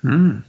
Mm.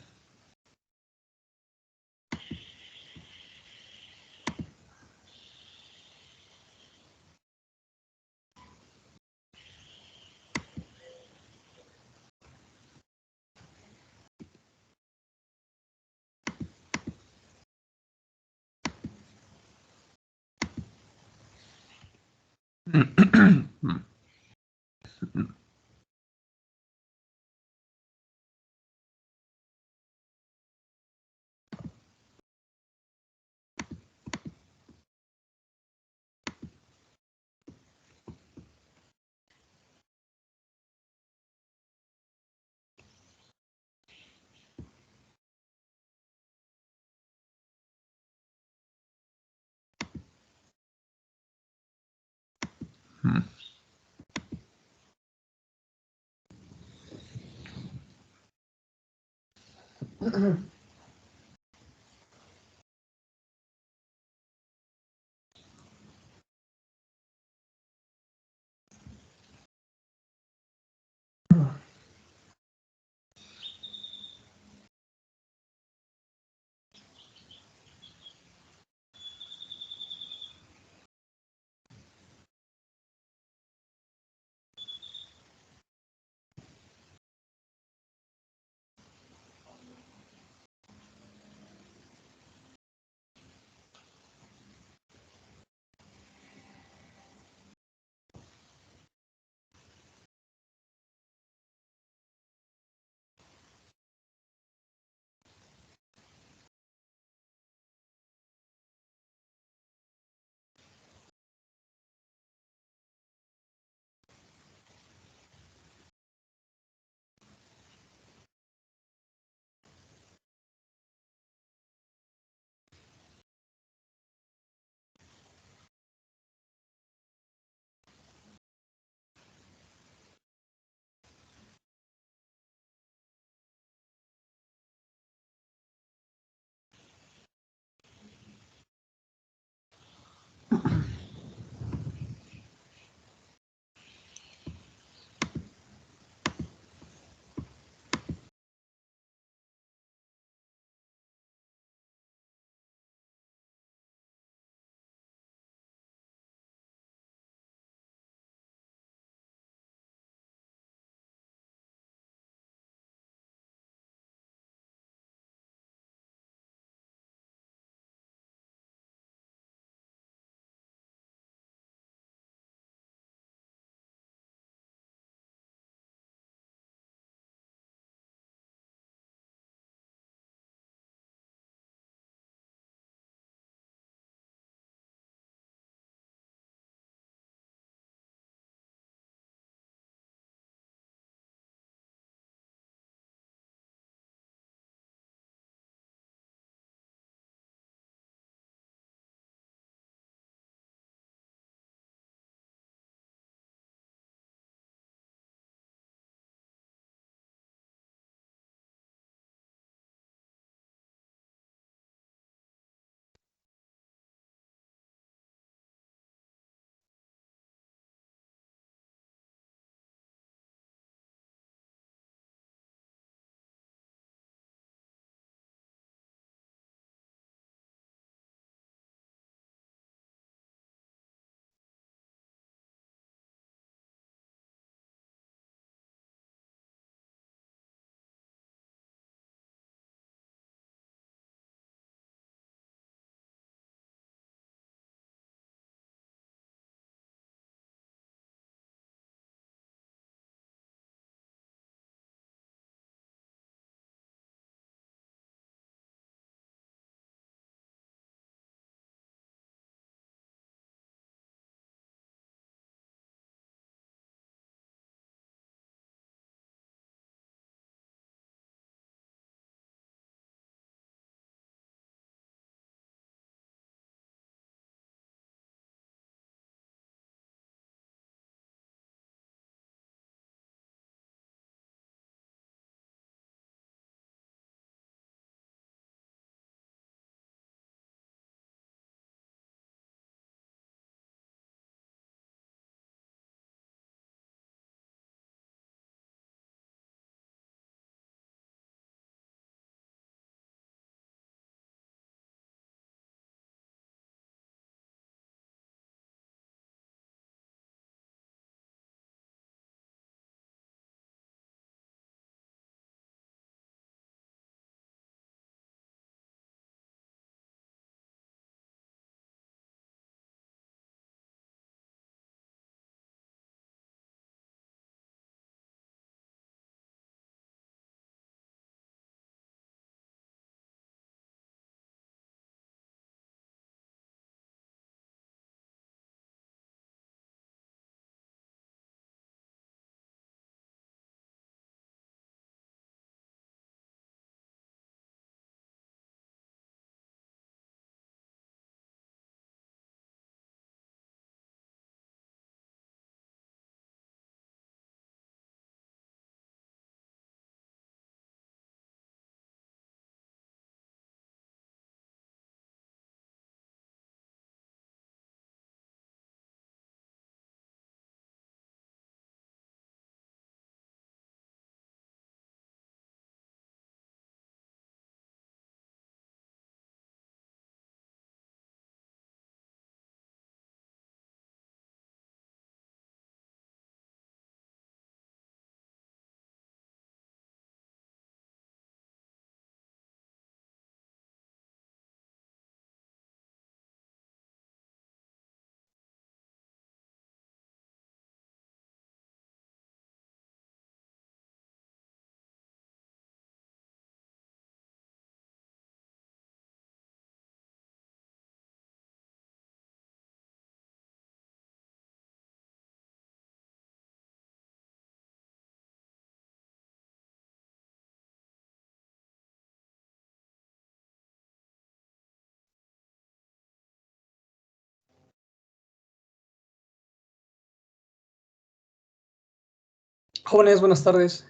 Jóvenes, buenas tardes.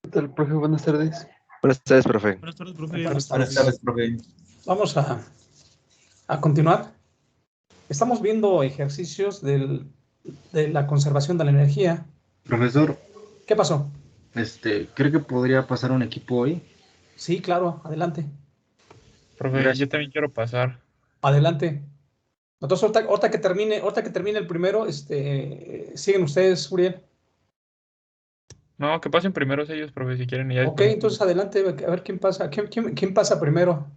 ¿Qué tal, profe? Buenas tardes. Buenas tardes, profe. Buenas tardes, profe. Buenas Buenas tardes, profe. Vamos a continuar. Estamos viendo ejercicios de la conservación de la energía. Profesor, ¿Qué pasó? ¿cree que podría pasar un equipo hoy? Sí, claro, adelante. Profe, Gracias. yo también quiero pasar. Adelante. Entonces, ahorita que termine el primero, siguen ustedes, Uriel. No, que pasen primero ellos, profe, si quieren. Y ya Ok, después. entonces adelante, a ver quién pasa. ¿Quién pasa primero?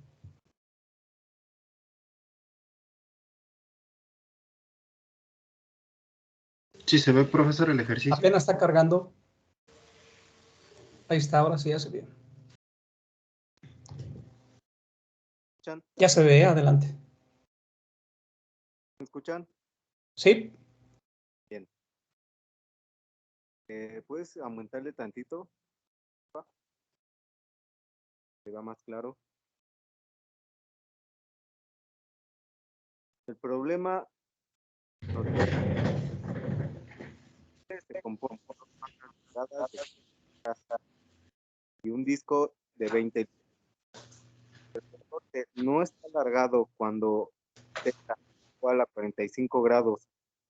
Sí, se ve, profesor, el ejercicio. Apenas está cargando. Ahí está, ahora sí ya se ve. Ya se ve, adelante. ¿Me escuchan? Sí, ¿Puedes aumentarle tantito? Se va más claro. El problema se compone de pulgadas de casa y un disco de 20. El soporte no está alargado cuando está igual a 45 grados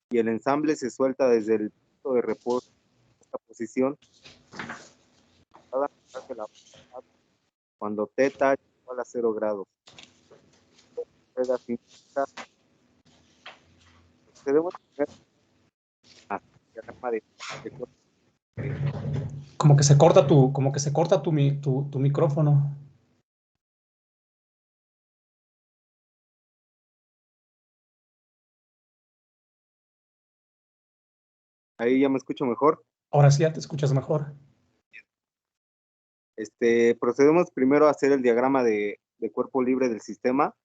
y el ensamble se suelta desde el punto de reposo en esta posición cuando θ igual a 0 grados. Debemos tener diagrama de como que se corta tu micrófono. Ahí ya me escucho mejor. Ahora sí ya te escuchas mejor. Procedemos primero a hacer el diagrama de cuerpo libre del sistema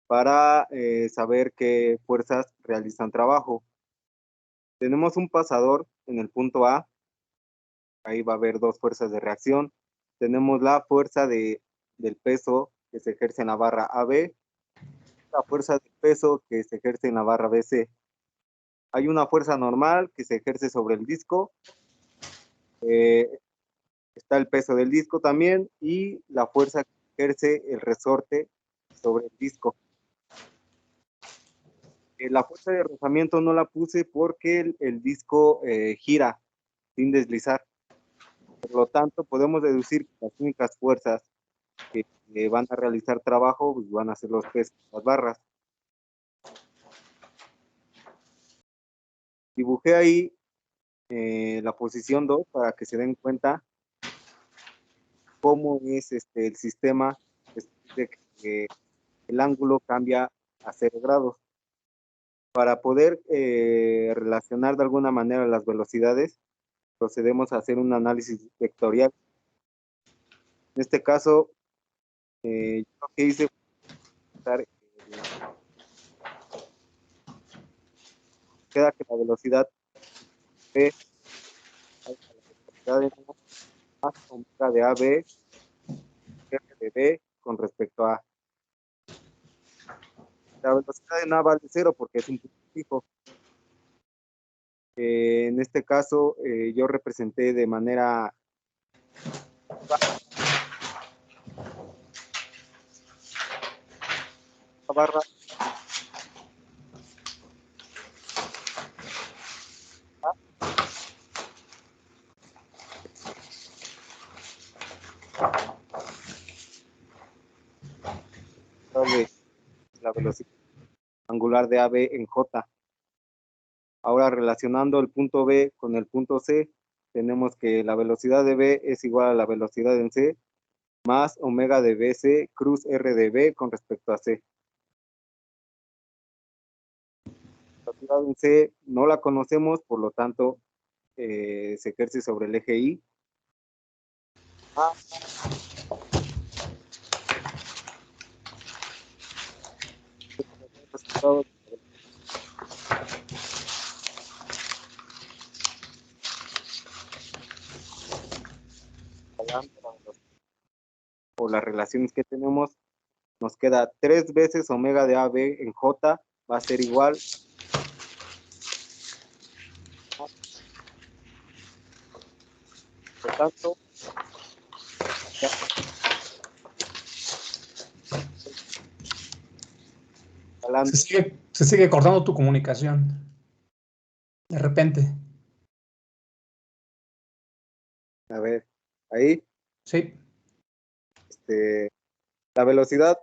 para saber qué fuerzas realizan trabajo. Tenemos un pasador en el punto A, ahí va a haber dos fuerzas de reacción. Tenemos la fuerza del peso que se ejerce en la barra AB, la fuerza del peso que se ejerce en la barra BC. Hay una fuerza normal que se ejerce sobre el disco, está el peso del disco también y la fuerza que ejerce el resorte sobre el disco. La fuerza de rozamiento no la puse porque el disco gira sin deslizar. Por lo tanto, podemos deducir que las únicas fuerzas que van a realizar trabajo pues, van a ser los pesos, las barras. Dibujé ahí la posición 2 para que se den cuenta cómo es el sistema de que el ángulo cambia a 0 grados. Para poder relacionar de alguna manera las velocidades, procedemos a hacer un análisis vectorial. En este caso, yo lo que hice fue queda que la velocidad V más omega de AB R de B con respecto a la velocidad de A vale 0 porque es un punto fijo. En este caso, yo representé de manera barra de la velocidad angular de AB en J. Ahora relacionando el punto B con el punto C, tenemos que la velocidad de B es igual a la velocidad en C más omega de BC cruz R de B con respecto a C. La velocidad en C no la conocemos, por lo tanto se ejerce sobre el eje Y. Por las relaciones que tenemos, nos queda 3 veces omega de AB en J, va a ser igual tanto, Se sigue cortando tu comunicación. De repente. a ver, ahí, Sí. la velocidad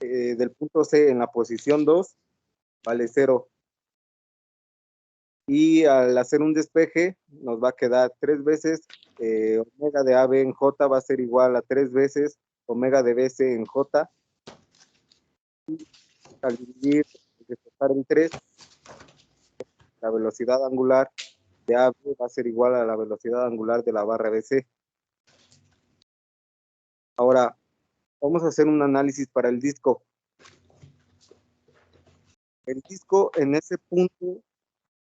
del punto C en la posición 2 vale 0. Y al hacer un despeje nos va a quedar 3 veces omega de AB en J va a ser igual a 3 veces omega de BC en J. Y al dividir, despejar en 3, la velocidad angular de AB va a ser igual a la velocidad angular de la barra BC. Ahora, vamos a hacer un análisis para el disco. El disco en ese punto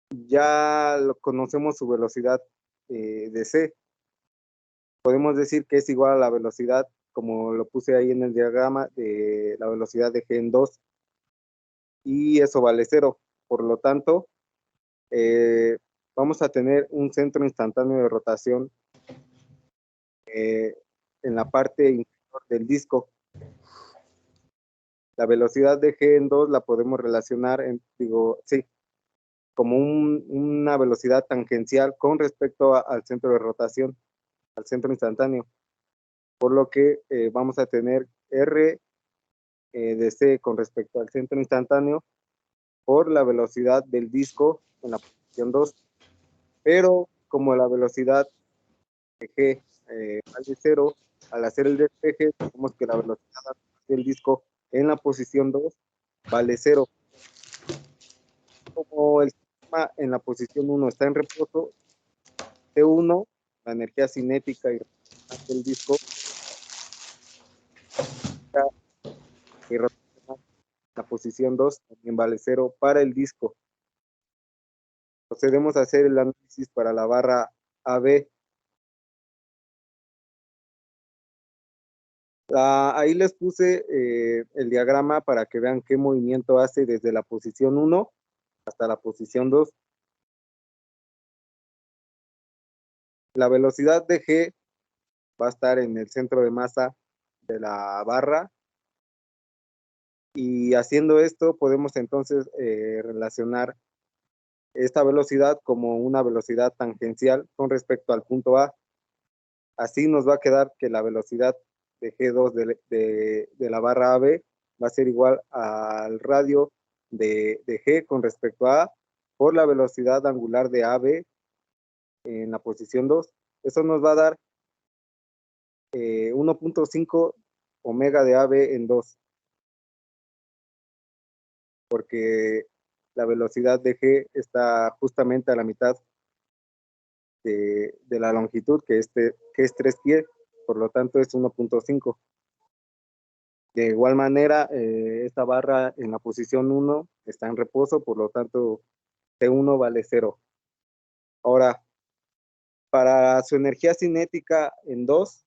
ya lo conocemos su velocidad de C. Podemos decir que es igual a la velocidad, como lo puse ahí en el diagrama, de la velocidad de G en 2. Y eso vale 0. Por lo tanto, vamos a tener un centro instantáneo de rotación en la parte inferior del disco. La velocidad de G en 2 la podemos relacionar, como una velocidad tangencial con respecto al centro de rotación, al centro instantáneo. Por lo que vamos a tener R de C con respecto al centro instantáneo por la velocidad del disco en la posición 2. Pero como la velocidad de G vale 0, al hacer el despeje, tenemos que la velocidad del disco en la posición 2 vale 0. Como el sistema en la posición 1 está en reposo, T1, la energía cinética y del disco, y la posición 2 también vale 0 para el disco. Procedemos a hacer el análisis para la barra AB. Ahí les puse el diagrama para que vean qué movimiento hace desde la posición 1 hasta la posición 2. La velocidad de G va a estar en el centro de masa de la barra. Y haciendo esto podemos entonces relacionar esta velocidad como una velocidad tangencial con respecto al punto A. Así nos va a quedar que la velocidad de G2 de la barra AB va a ser igual al radio de G con respecto a A por la velocidad angular de AB en la posición 2. Eso nos va a dar 1.5 omega de AB en 2. Porque la velocidad de G está justamente a la mitad de la longitud, que es 3 pi, por lo tanto es 1.5. De igual manera, esta barra en la posición 1 está en reposo, por lo tanto T1 vale 0. Ahora, para su energía cinética en 2,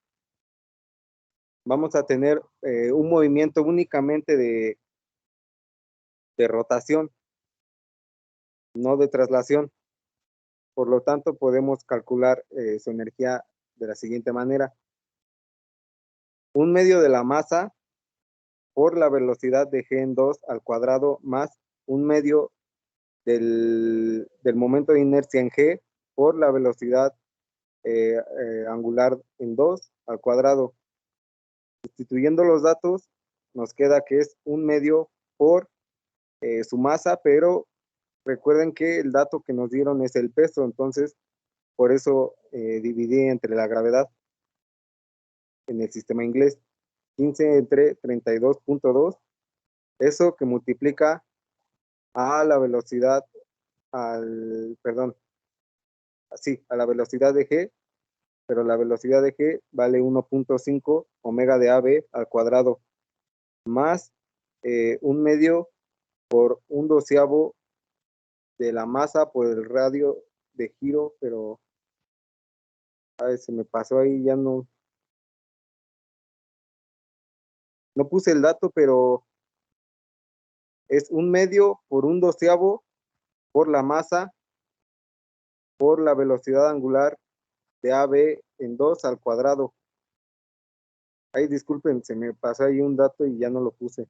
vamos a tener un movimiento únicamente de rotación, no de traslación. Por lo tanto, podemos calcular su energía de la siguiente manera. 1/2 de la masa por la velocidad de G en 2 al cuadrado más 1/2 del momento de inercia en G por la velocidad angular en 2 al cuadrado. Sustituyendo los datos, nos queda que es 1/2 por su masa, pero recuerden que el dato que nos dieron es el peso, entonces por eso dividí entre la gravedad en el sistema inglés. 15 entre 32.2, eso que multiplica a la velocidad, a la velocidad de G, pero la velocidad de G vale 1.5 omega de AB al cuadrado, más 1/2 por 1/12 de la masa por el radio de giro, pero a ver, se me pasó ahí, ya no puse el dato, pero es 1/2 por 1/12 por la masa por la velocidad angular de AB en 2 al cuadrado. Ay, disculpen, se me pasó ahí un dato y ya no lo puse.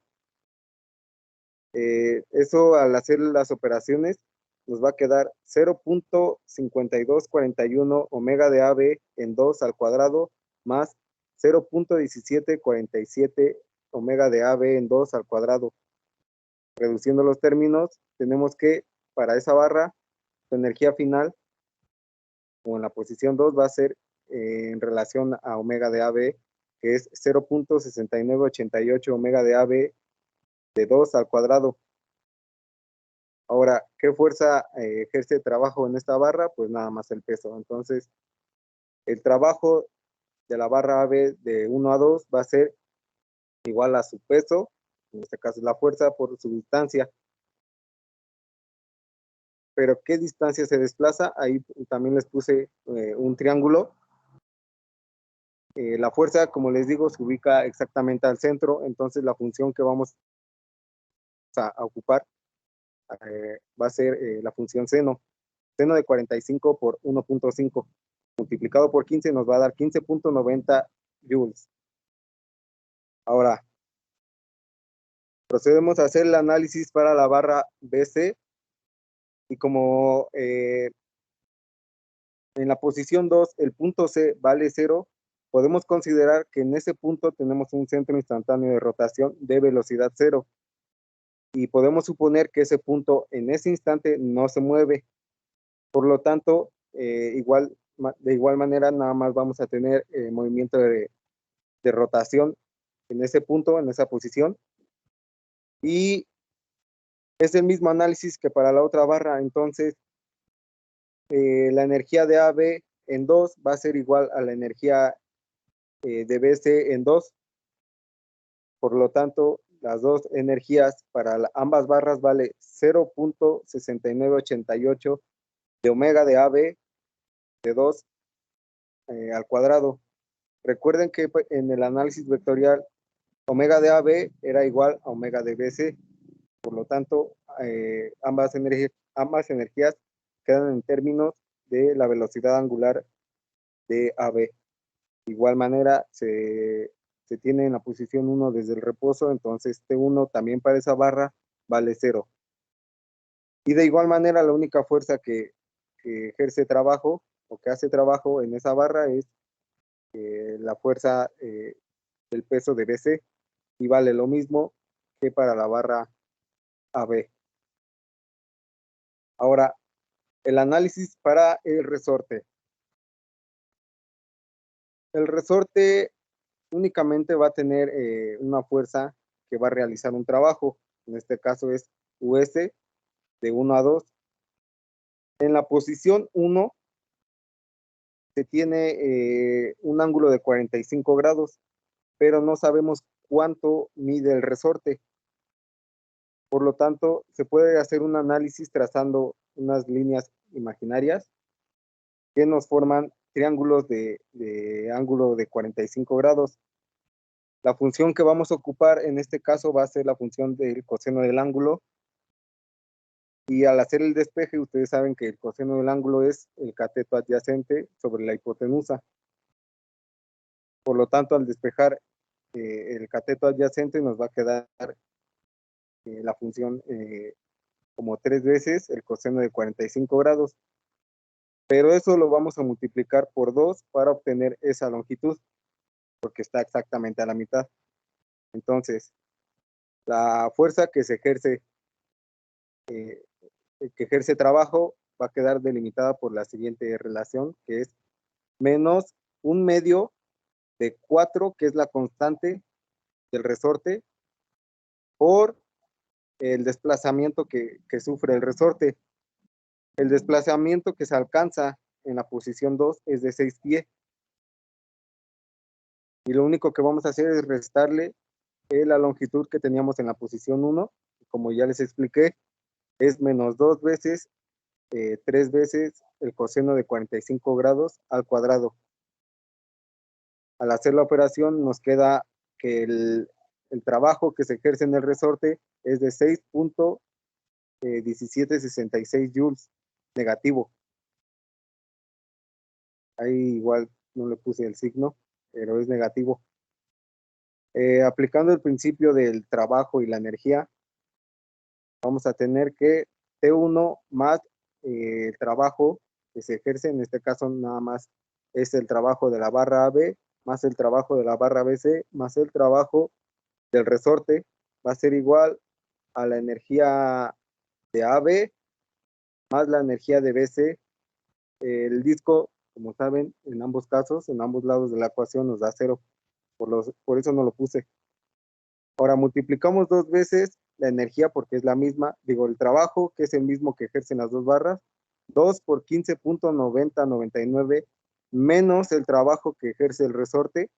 Eso al hacer las operaciones nos va a quedar 0.5241 omega de AB en 2 al cuadrado más 0.1747 omega de AB en 2 al cuadrado. Reduciendo los términos, tenemos que para esa barra, su energía final o en la posición 2 va a ser en relación a omega de AB, que es 0.6988 omega de AB de 2 al cuadrado. Ahora, ¿qué fuerza ejerce trabajo en esta barra? Pues nada más el peso. Entonces, el trabajo de la barra AB de 1 a 2 va a ser igual a su peso, en este caso la fuerza por su distancia. Pero ¿qué distancia se desplaza? Ahí también les puse un triángulo. La fuerza, como les digo, se ubica exactamente al centro, entonces la función que vamos a ocupar va a ser la función seno. Seno de 45 por 1.5 multiplicado por 15 nos va a dar 15.90 joules. Ahora, procedemos a hacer el análisis para la barra BC y como en la posición 2 el punto C vale 0, podemos considerar que en ese punto tenemos un centro instantáneo de rotación de velocidad 0 y podemos suponer que ese punto en ese instante no se mueve. Por lo tanto, de igual manera nada más vamos a tener movimiento de rotación en ese punto, en esa posición. Y es el mismo análisis que para la otra barra. Entonces, la energía de AB en 2 va a ser igual a la energía de BC en 2. Por lo tanto, las dos energías para ambas barras vale 0.6988 de omega de AB de 2 al cuadrado. Recuerden que en el análisis vectorial omega de AB era igual a omega de BC. Por lo tanto, ambas energías quedan en términos de la velocidad angular de AB. De igual manera, se tiene en la posición 1 desde el reposo, entonces T1 también para esa barra vale 0. Y de igual manera, la única fuerza que ejerce trabajo o que hace trabajo en esa barra es la fuerza del peso de BC y vale lo mismo que para la barra AB. Ahora, el análisis para el resorte. El resorte únicamente va a tener una fuerza que va a realizar un trabajo. En este caso es US de 1 a 2. En la posición 1 se tiene un ángulo de 45 grados, pero no sabemos cuánto mide el resorte. Por lo tanto, se puede hacer un análisis trazando unas líneas imaginarias que nos forman triángulos de ángulo de 45 grados. La función que vamos a ocupar en este caso va a ser la función del coseno del ángulo. Y al hacer el despeje, ustedes saben que el coseno del ángulo es el cateto adyacente sobre la hipotenusa. Por lo tanto, al despejar el cateto adyacente nos va a quedar la función como 3 veces el coseno de 45 grados. Pero eso lo vamos a multiplicar por 2 para obtener esa longitud, porque está exactamente a la mitad. Entonces, la fuerza que se ejerce, trabajo va a quedar delimitada por la siguiente relación, que es menos 1/2 de 4, que es la constante del resorte, por el desplazamiento que sufre el resorte. El desplazamiento que se alcanza en la posición 2 es de 6 pies. Y lo único que vamos a hacer es restarle la longitud que teníamos en la posición 1. Como ya les expliqué, es menos 2 veces, 3 veces el coseno de 45 grados al cuadrado. Al hacer la operación nos queda que el trabajo que se ejerce en el resorte es de 6.1766 joules negativo. Ahí igual no le puse el signo, pero es negativo. Aplicando el principio del trabajo y la energía, vamos a tener que T1 más el trabajo que se ejerce, en este caso nada más es el trabajo de la barra AB, más el trabajo de la barra BC, más el trabajo del resorte, va a ser igual a la energía de AB, más la energía de BC. El disco, como saben, en ambos casos, en ambos lados de la ecuación nos da 0, por eso no lo puse. Ahora multiplicamos 2 veces la energía porque es la misma, digo el trabajo, que es el mismo que ejercen las dos barras, 2 por 15.9099 menos el trabajo que ejerce el resorte.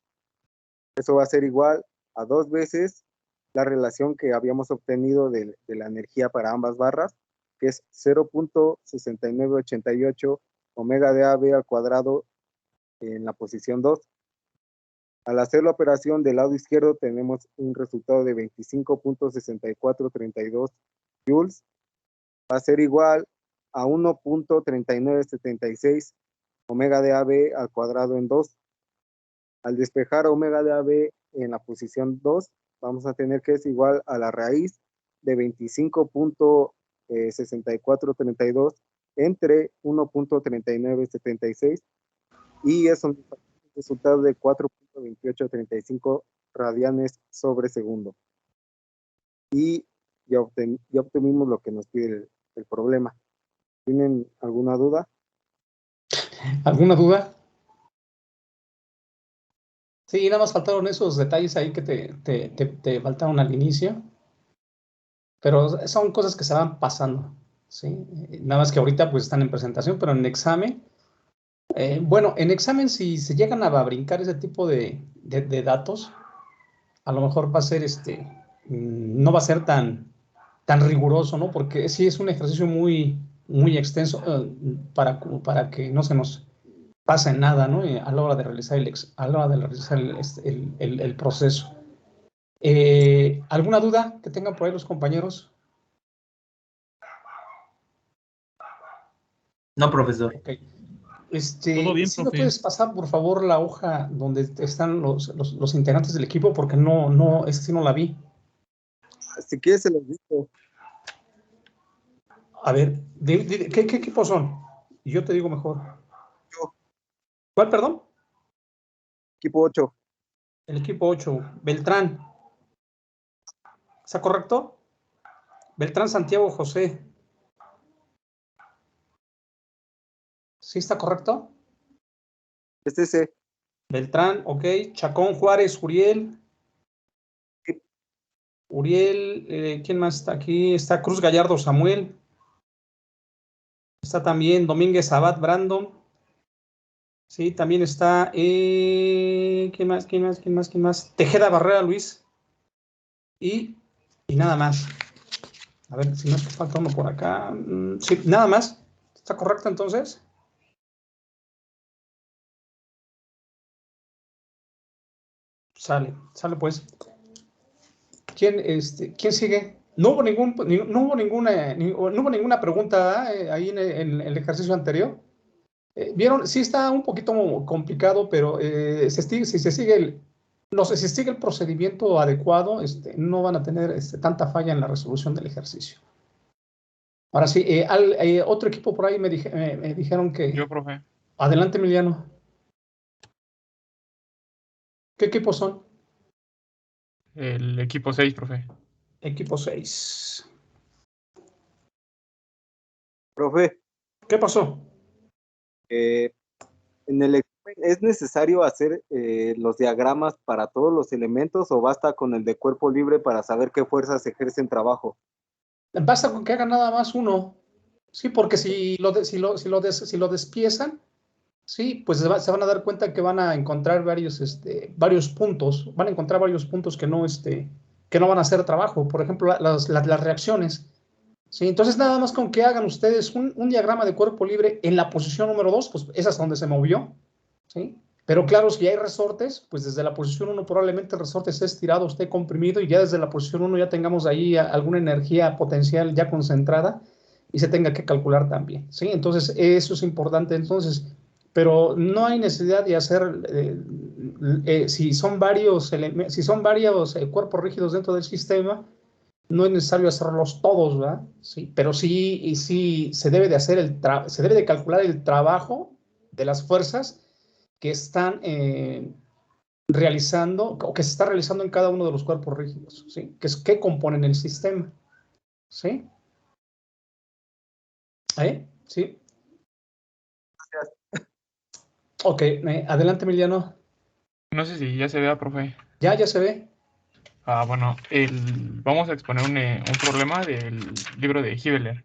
Eso va a ser igual a 2 veces la relación que habíamos obtenido de la energía para ambas barras, que es 0.6988 omega de AB al cuadrado en la posición 2. Al hacer la operación del lado izquierdo tenemos un resultado de 25.6432 joules. Va a ser igual a 1.3976 omega de AB al cuadrado en 2. Al despejar omega de AB en la posición 2, vamos a tener que es igual a la raíz de 25.6432 entre 1.3976 y eso nos da un resultado de 4.2835 radianes sobre segundo. Y ya obtuvimos lo que nos pide el problema. ¿Tienen alguna duda? ¿Alguna duda? Sí, nada más faltaron esos detalles ahí que te faltaron al inicio, pero son cosas que se van pasando, ¿sí? Nada más que ahorita pues están en presentación, pero en examen, bueno, en examen si se llegan a brincar ese tipo de datos, a lo mejor va a ser no va a ser tan riguroso, ¿no? Porque sí es un ejercicio muy extenso para que no se nos pase nada, ¿no? A la hora de realizar el proceso. ¿Alguna duda que tengan por ahí los compañeros? No, profesor. Okay. Todo bien, ¿Sí me profe? puedes pasar, por favor, la hoja donde están los integrantes del equipo? Porque no, esa sí no la vi. Si quieres se los digo. A ver, ¿qué equipos son? Y yo te digo mejor. Yo. ¿Cuál, perdón? Equipo 8. El equipo 8, Beltrán. ¿Está correcto? Beltrán Santiago José. ¿Sí está correcto? Ese. Beltrán, ok. Chacón Juárez, Uriel. Uriel, ¿quién más está aquí? Está Cruz Gallardo Samuel. Está también Domínguez Abad Brandon. Sí, también está. ¿Quién más? Tejeda Barrera Luis. Y nada más. A ver si no es que falta uno por acá. Sí, nada más. ¿Está correcto entonces? Sale pues. ¿Quién sigue? No hubo ninguna pregunta ahí en el ejercicio anterior. ¿Vieron? Sí está un poquito complicado, pero si se sigue el procedimiento adecuado, no van a tener tanta falla en la resolución del ejercicio. Ahora sí, otro equipo por ahí me dijeron que... Yo, profe. Adelante, Emiliano. ¿Qué equipos son? El equipo 6, profe. Equipo 6. Profe. ¿Qué pasó? En el examen, ¿es necesario hacer los diagramas para todos los elementos o basta con el de cuerpo libre para saber qué fuerzas ejercen trabajo? Basta con que hagan nada más uno. Sí, porque si lo despiezan, sí, pues se van a dar cuenta que van a encontrar varios puntos. Van a encontrar varios puntos que no van a hacer trabajo. Por ejemplo, las reacciones. Sí, entonces nada más con que hagan ustedes un diagrama de cuerpo libre en la posición número 2, pues esa es donde se movió. ¿Sí? Pero claro, si hay resortes, pues desde la posición 1 probablemente el resorte esté estirado, esté comprimido y ya desde la posición 1 ya tengamos ahí alguna energía potencial ya concentrada y se tenga que calcular también, ¿sí? Entonces, eso es importante. Entonces, pero no hay necesidad de hacer, si son varios, cuerpos rígidos dentro del sistema, no es necesario hacerlos todos, ¿verdad? Sí, pero sí se debe de hacer se debe de calcular el trabajo de las fuerzas que están realizando, o que se está realizando en cada uno de los cuerpos rígidos, ¿sí? Que componen el sistema, ¿sí? Sí. Ok, adelante, Emiliano. No sé si ya se vea, profe. Ya se ve. Bueno, vamos a exponer un problema del libro de Hibeler.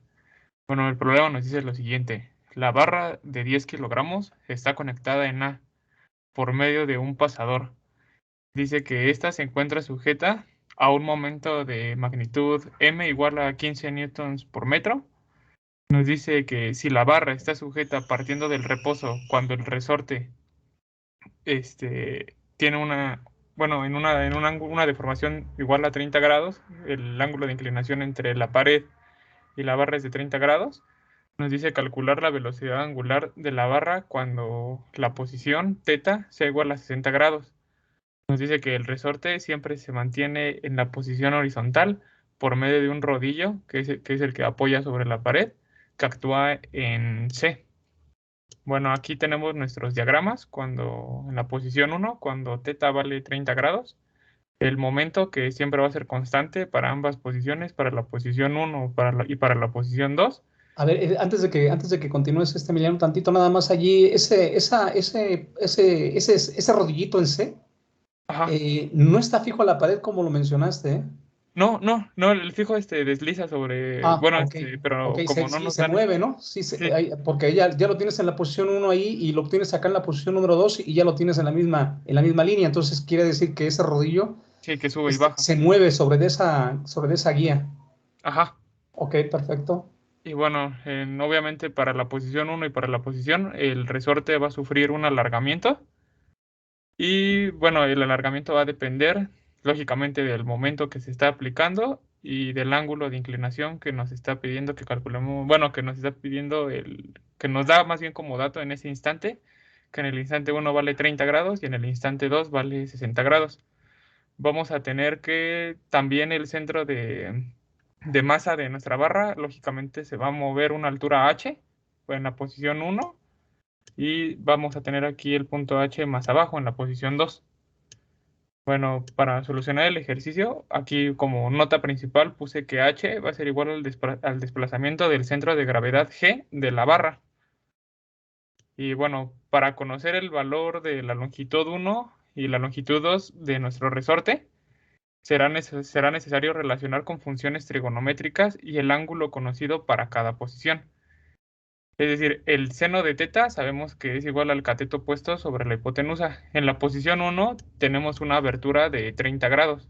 Bueno, el problema nos dice lo siguiente. La barra de 10 kilogramos está conectada en A por medio de un pasador. Dice que ésta se encuentra sujeta a un momento de magnitud m igual a 15 newtons por metro. Nos dice que si la barra está sujeta partiendo del reposo cuando el resorte tiene una deformación igual a 30 grados, el ángulo de inclinación entre la pared y la barra es de 30 grados, nos dice calcular la velocidad angular de la barra cuando la posición θ sea igual a 60 grados. Nos dice que el resorte siempre se mantiene en la posición horizontal por medio de un rodillo, que es el que apoya sobre la pared, que actúa en C. Bueno, aquí tenemos nuestros diagramas. Cuando en la posición 1, cuando θ vale 30 grados, el momento que siempre va a ser constante para ambas posiciones, para la posición 1 y para la posición 2. A ver, antes de que continúes, Emiliano, tantito nada más allí, ese rodillito en C, no está fijo a la pared como lo mencionaste, ¿eh? No, el fijo desliza sobre, pero okay, como no nos se dan... mueve, ¿no? Sí. Porque ya lo tienes en la posición 1 ahí y lo tienes acá en la posición número 2 y ya lo tienes en la misma línea, entonces quiere decir que ese rodillo sí, que sube y baja. se mueve sobre esa guía. Ajá. Ok, perfecto. Y bueno, obviamente para la posición 1 y para la posición, el resorte va a sufrir un alargamiento. Y bueno, el alargamiento va a depender, lógicamente, del momento que se está aplicando y del ángulo de inclinación que nos está pidiendo que calculemos, bueno, que nos está pidiendo que nos da más bien como dato en ese instante, que en el instante 1 vale 30 grados y en el instante 2 vale 60 grados. Vamos a tener que también el centro de masa de nuestra barra, lógicamente se va a mover una altura h, en la posición 1, y vamos a tener aquí el punto h más abajo en la posición 2. Bueno, para solucionar el ejercicio, aquí como nota principal puse que h va a ser igual al desplazamiento del centro de gravedad g de la barra. Y bueno, para conocer el valor de la longitud 1 y la longitud 2 de nuestro resorte, será necesario relacionar con funciones trigonométricas y el ángulo conocido para cada posición. Es decir, el seno de θ sabemos que es igual al cateto opuesto sobre la hipotenusa. En la posición 1 tenemos una abertura de 30 grados.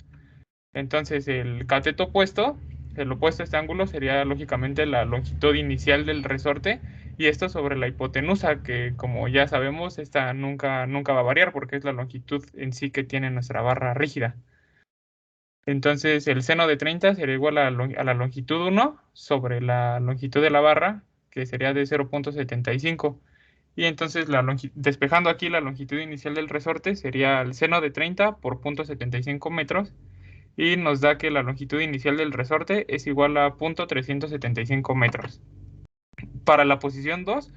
Entonces el cateto opuesto, el opuesto a este ángulo sería lógicamente la longitud inicial del resorte y esto sobre la hipotenusa, que como ya sabemos, esta nunca va a variar porque es la longitud en sí que tiene nuestra barra rígida. Entonces el seno de 30 sería igual a la longitud 1 sobre la longitud de la barra, que sería de 0.75. Y entonces despejando aquí la longitud inicial del resorte sería el seno de 30 por 0.75 metros y nos da que la longitud inicial del resorte es igual a 0.375 metros. Para la posición 2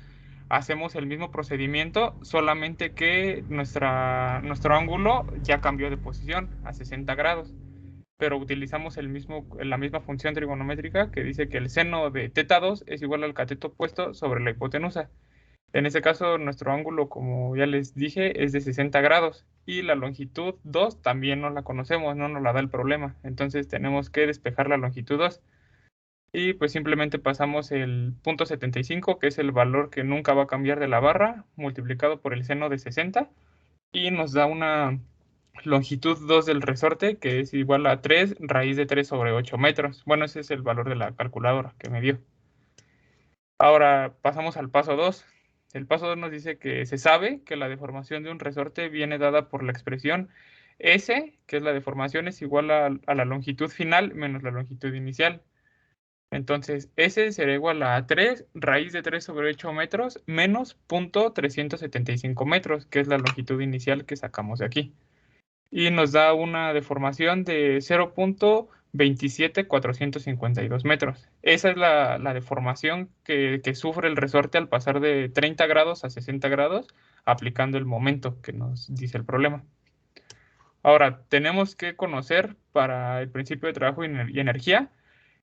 hacemos el mismo procedimiento, solamente que nuestro ángulo ya cambió de posición a 60 grados. Pero utilizamos la misma función trigonométrica que dice que el seno de θ2 es igual al cateto opuesto sobre la hipotenusa. En este caso, nuestro ángulo, como ya les dije, es de 60 grados y la longitud 2 también no la conocemos, no nos la da el problema. Entonces tenemos que despejar la longitud 2 y pues simplemente pasamos el 0.75, que es el valor que nunca va a cambiar de la barra, multiplicado por el seno de 60 y nos da una longitud 2 del resorte, que es igual a 3 raíz de 3 sobre 8 metros. Bueno, ese es el valor de la calculadora que me dio. Ahora pasamos al paso 2. El paso 2 nos dice que se sabe que la deformación de un resorte viene dada por la expresión S, que es la deformación, es igual a la longitud final menos la longitud inicial. Entonces, S será igual a 3 raíz de 3 sobre 8 metros menos 0.375 metros, que es la longitud inicial que sacamos de aquí. Y nos da una deformación de 0.27452 metros. Esa es la deformación que sufre el resorte al pasar de 30 grados a 60 grados, aplicando el momento que nos dice el problema. Ahora, tenemos que conocer para el principio de trabajo y energía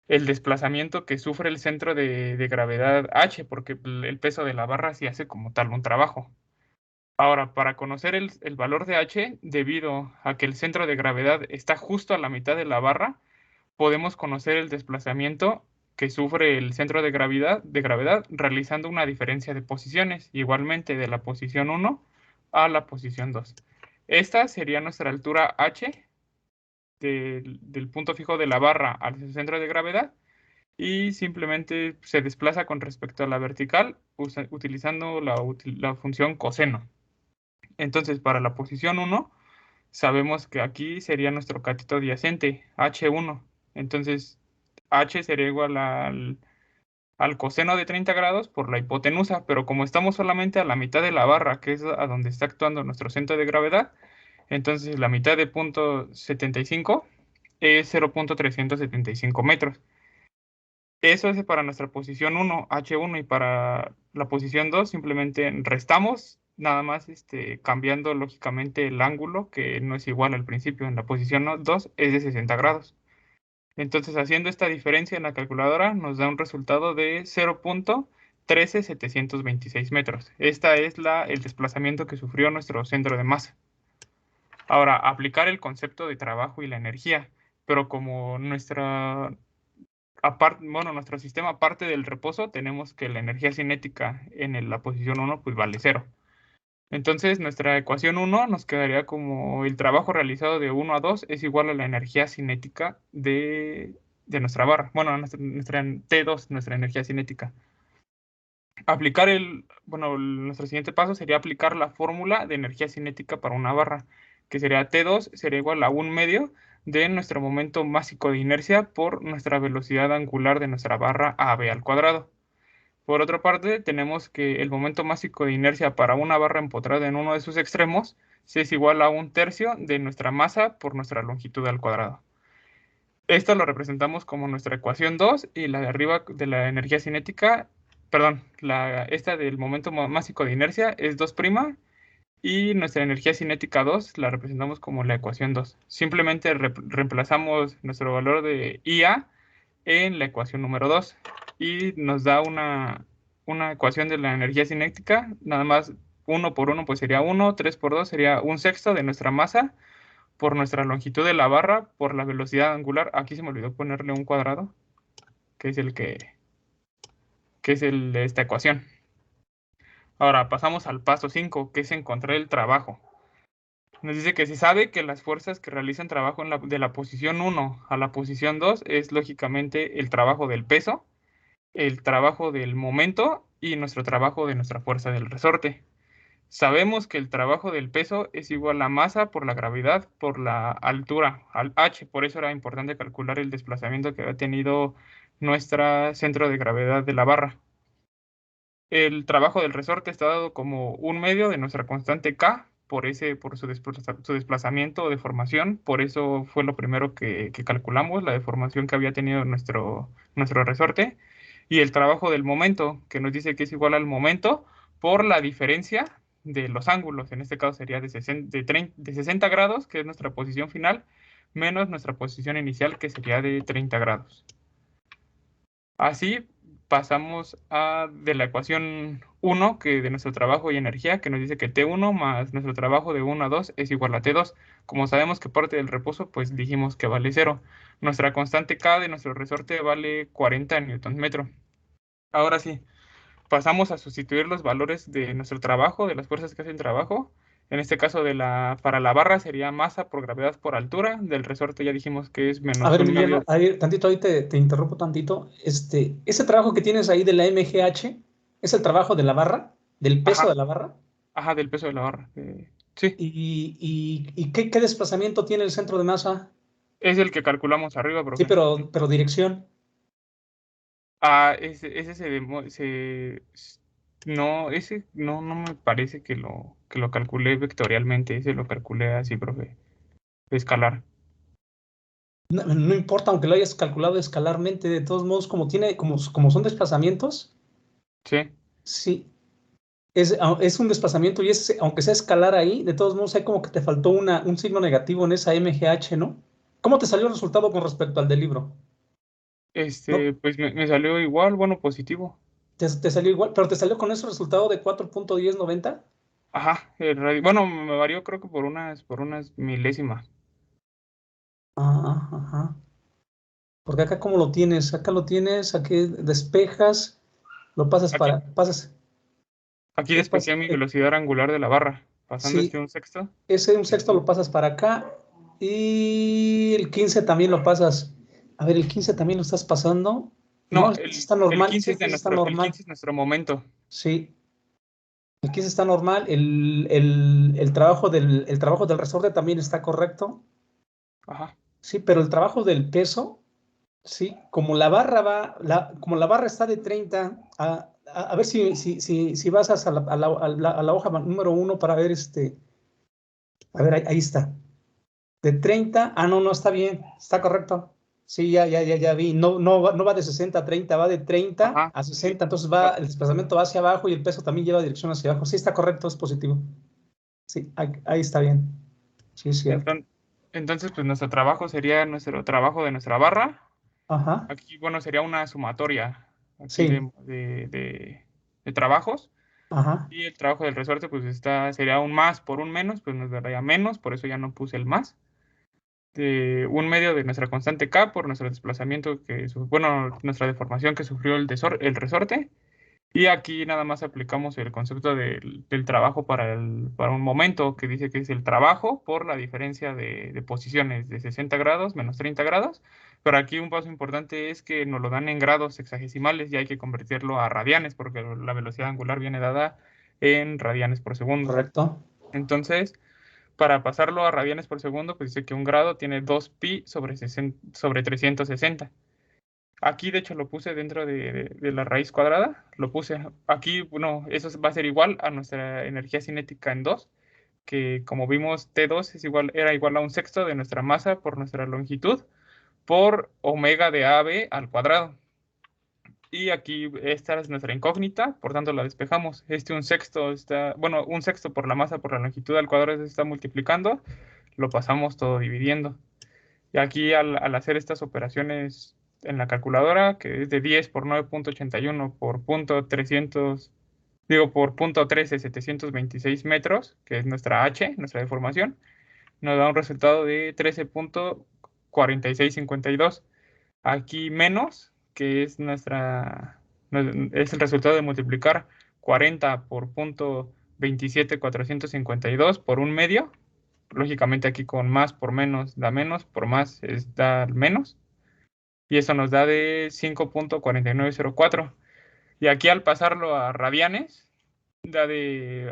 el desplazamiento que sufre el centro de gravedad H, porque el peso de la barra sí hace como tal un trabajo. Ahora, para conocer el valor de H, debido a que el centro de gravedad está justo a la mitad de la barra, podemos conocer el desplazamiento que sufre el centro de gravedad realizando una diferencia de posiciones, igualmente de la posición 1 a la posición 2. Esta sería nuestra altura H del punto fijo de la barra al centro de gravedad y simplemente se desplaza con respecto a la vertical utilizando la función coseno. Entonces, para la posición 1, sabemos que aquí sería nuestro cateto adyacente, H1. Entonces, H sería igual al coseno de 30 grados por la hipotenusa, pero como estamos solamente a la mitad de la barra, que es a donde está actuando nuestro centro de gravedad, entonces la mitad de 0.75 es 0.375 metros. Eso es para nuestra posición 1, H1, y para la posición 2 simplemente restamos, nada más cambiando lógicamente el ángulo, que no es igual al principio. En la posición 2 es de 60 grados. Entonces, haciendo esta diferencia en la calculadora, nos da un resultado de 0.13726 metros. Esta es el desplazamiento que sufrió nuestro centro de masa. Ahora, aplicar el concepto de trabajo y la energía, pero como nuestro sistema, aparte del reposo, tenemos que la energía cinética en la posición 1 pues vale 0. Entonces, nuestra ecuación 1 nos quedaría como el trabajo realizado de 1 a 2 es igual a la energía cinética de nuestra barra. Bueno, nuestra T2, nuestra energía cinética. Nuestro siguiente paso sería aplicar la fórmula de energía cinética para una barra, que sería T2 sería igual a 1/2 de nuestro momento másico de inercia por nuestra velocidad angular de nuestra barra AB al cuadrado. Por otra parte, tenemos que el momento másico de inercia para una barra empotrada en uno de sus extremos es igual a 1/3 de nuestra masa por nuestra longitud al cuadrado. Esto lo representamos como nuestra ecuación 2 y la de arriba de la energía cinética, perdón, esta del momento másico de inercia es 2' y nuestra energía cinética 2 la representamos como la ecuación 2. Simplemente reemplazamos nuestro valor de IA en la ecuación número 2 y nos da una ecuación de la energía cinética, nada más 1 por 1 pues sería 1, 3 por 2 sería 1/6 de nuestra masa por nuestra longitud de la barra por la velocidad angular. Aquí se me olvidó ponerle un cuadrado, que es el de esta ecuación. Ahora pasamos al paso 5, que es encontrar el trabajo. Nos dice que se sabe que las fuerzas que realizan trabajo de la posición 1 a la posición 2 es lógicamente el trabajo del peso, el trabajo del momento y nuestro trabajo de nuestra fuerza del resorte. Sabemos que el trabajo del peso es igual a masa por la gravedad por la altura, al h. Por eso era importante calcular el desplazamiento que había tenido nuestro centro de gravedad de la barra. El trabajo del resorte está dado como 1/2 de nuestra constante K por su desplazamiento o deformación. Por eso fue lo primero que calculamos, la deformación que había tenido nuestro resorte. Y el trabajo del momento, que nos dice que es igual al momento por la diferencia de los ángulos. En este caso sería de 60 grados, que es nuestra posición final, menos nuestra posición inicial, que sería de 30 grados. Así pasamos de la ecuación 1, que de nuestro trabajo y energía, que nos dice que T1 más nuestro trabajo de 1 a 2 es igual a T2. Como sabemos que parte del reposo, pues dijimos que vale 0. Nuestra constante K de nuestro resorte vale 40 Nm. Ahora sí, pasamos a sustituir los valores de nuestro trabajo, de las fuerzas que hacen trabajo. En este caso, para la barra sería masa por gravedad por altura. Del resorte ya dijimos que es menos A ver, 1/2. Emiliano, a ver, tantito ahí te interrumpo tantito. Ese trabajo que tienes ahí de la MGH, ¿es el trabajo de la barra? ¿Del peso Ajá. de la barra? Ajá, del peso de la barra. Sí. ¿Y qué desplazamiento tiene el centro de masa? Es el que calculamos arriba, Sí, profe. pero dirección. Ese no, ese no me parece que lo calculé vectorialmente, ese lo calculé así, profe, escalar. No importa, aunque lo hayas calculado escalarmente, de todos modos, como son desplazamientos, Sí, sí, es un desplazamiento y aunque sea escalar ahí, de todos modos hay como que te faltó un signo negativo en esa MGH, ¿no? ¿Cómo te salió el resultado con respecto al del libro? ¿No? pues me salió igual, bueno, positivo. ¿Te salió igual? ¿Pero te salió con ese resultado de 4.1090? Ajá, bueno, me varió creo que por unas milésimas. Ajá. Porque acá, ¿cómo lo tienes? Acá lo tienes, aquí despejas, lo Aquí, pasas, aquí ¿qué pasa? despejé mi velocidad angular de la barra, pasando Sí, un sexto. ese un sexto lo pasas para acá y el 15 también lo pasas. A ver, el 15 también lo estás pasando. No, No, el 15 está el normal, 15 sí, es el 15 está el normal. 15 es nuestro momento. Sí, el 15 está normal. El trabajo del resorte también está correcto. Ajá. Sí, pero el trabajo del peso, sí, como la barra está de 30, a ver si vas a la hoja número 1 para ver a ver, ahí está. De 30, no, está bien, está correcto. Sí, ya vi. No va de 60 a 30, va de 30 Ajá, a sí. 60. Entonces Ah, el desplazamiento va hacia abajo y el peso también lleva dirección hacia abajo. Sí, está correcto, es positivo. Sí, ahí está bien. Sí, es cierto. Entonces, pues nuestro trabajo sería nuestro trabajo de nuestra barra. Ajá, Aquí, bueno, sería una sumatoria aquí sí, de trabajos. ajá, Y el trabajo del resorte, pues sería un más por un menos, pues nos daría menos, por eso ya no puse el más. De un medio de nuestra constante K por nuestro desplazamiento bueno, nuestra deformación que sufrió el resorte. Y aquí nada más aplicamos el concepto del trabajo para un momento, que dice que es el trabajo por la diferencia de posiciones de 60 grados menos 30 grados. Pero aquí un paso importante es que nos lo dan en grados sexagesimales y hay que convertirlo a radianes, porque la velocidad angular viene dada en radianes por segundo. correcto. Entonces, para pasarlo a radianes por segundo, pues dice que un grado tiene 2pi sobre 360. Aquí, de hecho, lo puse dentro de la raíz cuadrada. Lo puse aquí, bueno, eso va a ser igual a nuestra energía cinética en 2, que como vimos, T2 era igual a un sexto de nuestra masa por nuestra longitud por omega de AB al cuadrado. Y aquí esta es nuestra incógnita, por tanto la despejamos. Bueno, un sexto por la masa por la longitud al cuadrado se está multiplicando, lo pasamos todo dividiendo. Y aquí al hacer estas operaciones en la calculadora, que es de 10 por 9.81 por punto 300, digo por punto 13, 726 metros, que es nuestra H, nuestra deformación, nos da un resultado de 13.4652. Aquí menos, que es es el resultado de multiplicar 40 por punto 27.452 por un medio. Lógicamente aquí con más por menos da menos, por más da menos. Y eso nos da de 5.4904. Y aquí al pasarlo a radianes,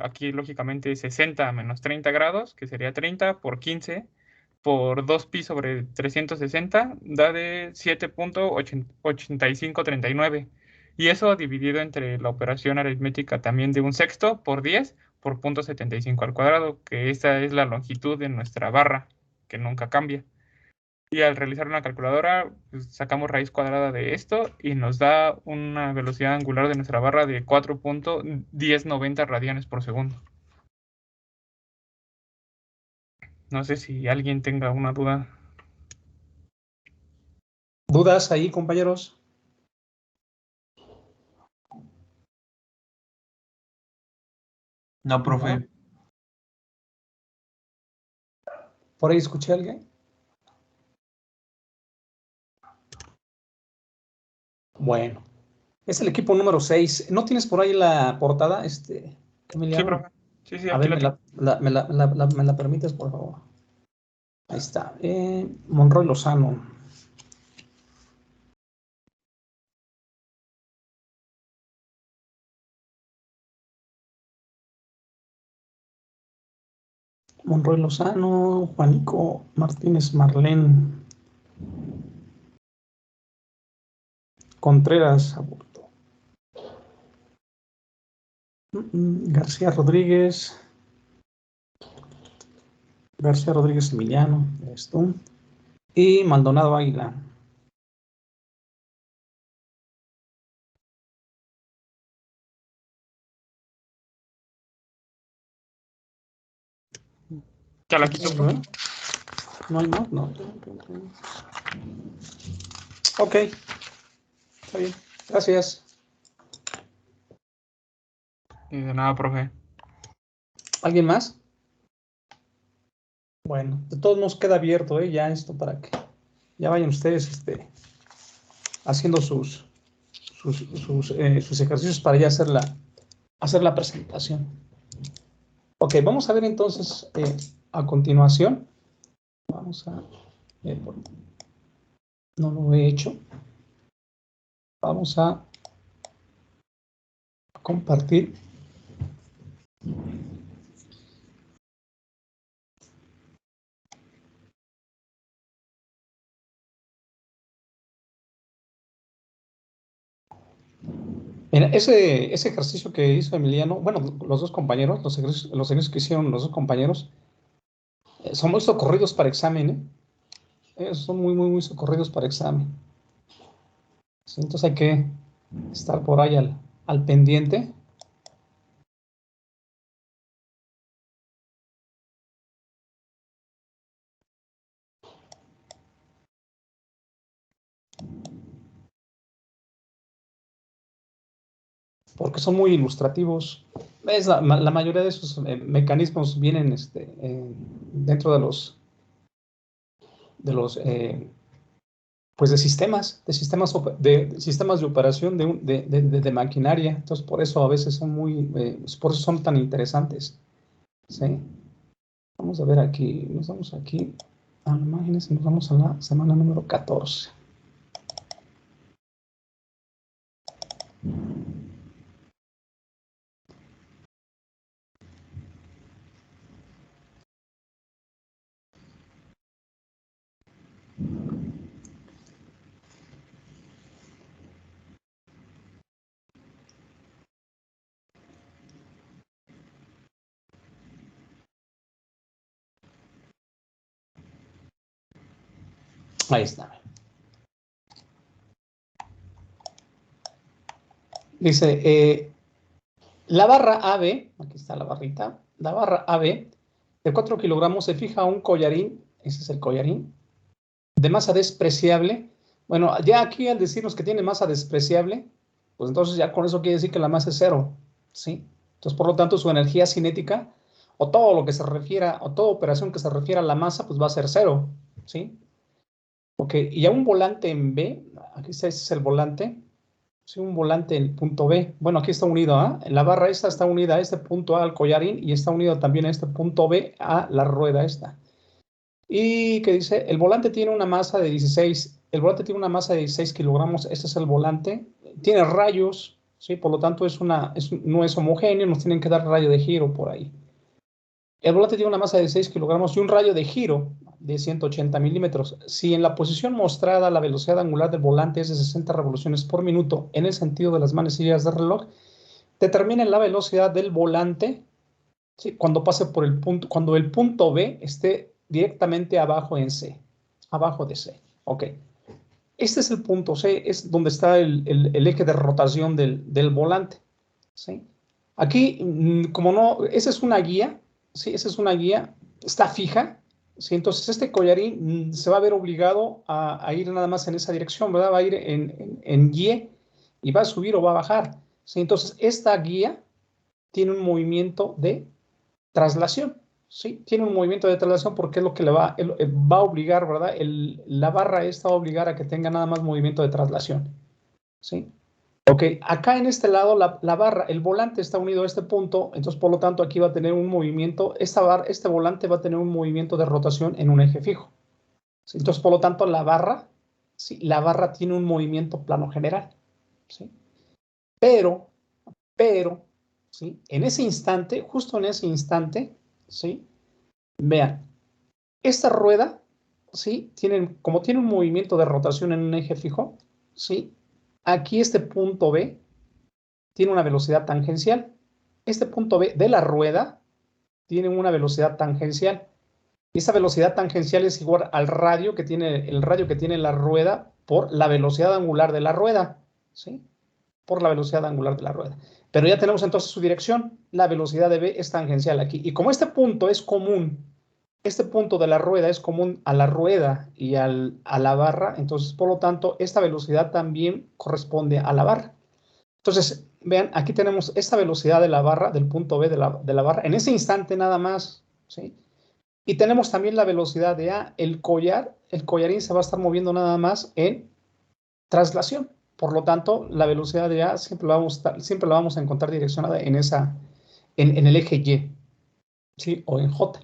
aquí lógicamente 60 menos 30 grados, que sería 30 por 15 por 2pi sobre 360, da de 7.8539. Y eso dividido entre la operación aritmética también de un sexto por 10 por punto 75 al cuadrado, que esa es la longitud de nuestra barra, que nunca cambia. Y al realizar una calculadora, pues, sacamos raíz cuadrada de esto y nos da una velocidad angular de nuestra barra de 4.1090 radianes por segundo. No sé si alguien tenga una duda. ¿Dudas ahí, compañeros? No, profe. ¿Por ahí escuché a alguien? Bueno, es el equipo número 6. ¿No tienes por ahí la portada, Sí, Emiliano? profe. Sí, A aquí ver, la tengo. me la permites, por favor. Ahí está. Monroy Lozano. Monroy Lozano, Juanico Martínez Marlén. Contreras Aburto. García Rodríguez. García Rodríguez Emiliano. Esto. Y Maldonado Águila. Ya la quito. No hay más, no. Ok. Está bien. Gracias. Y de nada, profe. ¿Alguien más? Bueno, de todos modos queda abierto, ya esto para que ya vayan ustedes haciendo sus ejercicios para ya hacer la presentación. Ok, vamos a ver entonces a continuación. Vamos a... no lo he hecho. Vamos a compartir. Mira, ese ejercicio que hizo Emiliano, bueno, los dos compañeros, los ejercicios que hicieron los dos compañeros, son muy socorridos para examen, son muy, muy, muy socorridos para examen. Sí, entonces hay que estar por ahí al pendiente. Porque son muy ilustrativos. La mayoría de esos mecanismos vienen dentro de los pues de sistemas de operación de maquinaria. Entonces, por eso a veces son por eso son tan interesantes. ¿Sí? Vamos a ver aquí, nos vamos aquí a las imágenes y nos vamos a la semana número 14. Ahí está. Dice, la barra AB, aquí está la barrita, la barra AB de 4 kilogramos se fija a un collarín, ese es el collarín, de masa despreciable. Bueno, ya aquí al decirnos que tiene masa despreciable, pues entonces ya con eso quiere decir que la masa es cero, ¿sí? Entonces, por lo tanto, su energía cinética, o todo lo que se refiera, o toda operación que se refiera a la masa, pues va a ser cero, ¿sí? Ok, y a un volante en B, aquí ese es el volante, sí, un volante en punto B. Bueno, aquí está unido, la barra esta está unida a este punto A al collarín y está unido también a este punto B a la rueda esta. Y que dice, el volante tiene una masa de 16, el volante tiene una masa de 16 kilogramos, este es el volante, tiene rayos, ¿sí? Por lo tanto no es homogéneo, nos tienen que dar rayo de giro por ahí. El volante tiene una masa de 16 kilogramos y un rayo de giro de 180 milímetros. Si en la posición mostrada la velocidad angular del volante es de 60 revoluciones por minuto en el sentido de las manecillas del reloj, determinen la velocidad del volante, ¿sí? Cuando pase por el punto, cuando el punto B esté directamente abajo en C, abajo de C. Ok. Este es el punto C, es donde está el eje de rotación del volante, ¿sí? Aquí, como no, esa es una guía, ¿sí? Esa es una guía, está fija, ¿sí? Entonces este collarín se va a ver obligado a ir nada más en esa dirección, ¿verdad? Va a ir en y va a subir o va a bajar, ¿sí? Entonces esta guía tiene un movimiento de traslación, ¿sí? Tiene un movimiento de traslación porque es lo que le va a obligar, ¿verdad? La barra esta va a obligar a que tenga nada más movimiento de traslación, ¿sí? Ok, acá en este lado la barra, el volante está unido a este punto, entonces por lo tanto aquí va a tener un movimiento, este volante va a tener un movimiento de rotación en un eje fijo, ¿sí? Entonces por lo tanto la barra, ¿sí? La barra tiene un movimiento plano general, ¿sí? Pero, ¿sí? En ese instante, justo en ese instante, ¿sí? Vean, esta rueda, ¿sí? Como tiene un movimiento de rotación en un eje fijo, ¿sí? aquí este punto B tiene una velocidad tangencial. Este punto B de la rueda tiene una velocidad tangencial. Y esa velocidad tangencial es igual al radio que tiene, el radio que tiene la rueda por la velocidad angular de la rueda, ¿sí? Por la velocidad angular de la rueda. Pero ya tenemos entonces su dirección. La velocidad de B es tangencial aquí. Y como este punto es común, este punto de la rueda es común a la rueda y a la barra, entonces, por lo tanto, esta velocidad también corresponde a la barra. Entonces, vean, aquí tenemos esta velocidad de la barra, del punto B de la barra, en ese instante nada más, ¿sí? Y tenemos también la velocidad de A. El collarín se va a estar moviendo nada más en traslación. Por lo tanto, la velocidad de A siempre la vamos a encontrar direccionada en el eje Y, ¿sí? O en J.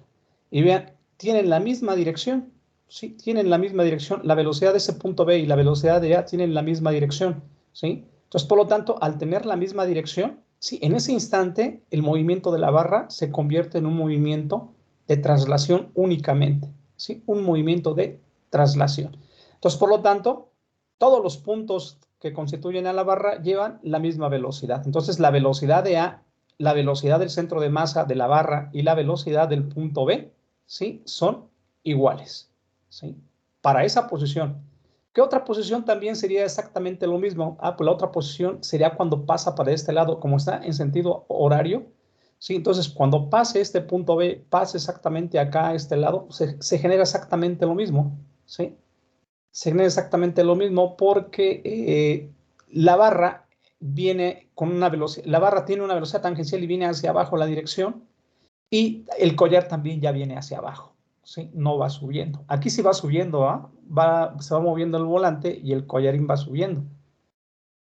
Y vean, tienen la misma dirección, ¿sí? Tienen la misma dirección. La velocidad de ese punto B y la velocidad de A tienen la misma dirección, ¿sí? Entonces, por lo tanto, al tener la misma dirección, ¿sí? En ese instante, el movimiento de la barra se convierte en un movimiento de traslación únicamente, ¿sí? Un movimiento de traslación. Entonces, por lo tanto, todos los puntos que constituyen a la barra llevan la misma velocidad. Entonces, la velocidad de A, la velocidad del centro de masa de la barra y la velocidad del punto B, ¿sí? Son iguales, ¿sí? Para esa posición. ¿Qué otra posición también sería exactamente lo mismo? Pues la otra posición sería cuando pasa para este lado, como está en sentido horario, ¿sí? Entonces, cuando pase este punto B, pase exactamente acá a este lado, se genera exactamente lo mismo, ¿sí? Se genera exactamente lo mismo porque la barra viene con una velocidad, la barra tiene una velocidad tangencial y viene hacia abajo la dirección, y el collar también ya viene hacia abajo, ¿sí? No va subiendo. Aquí sí va subiendo, se va moviendo el volante y el collarín va subiendo.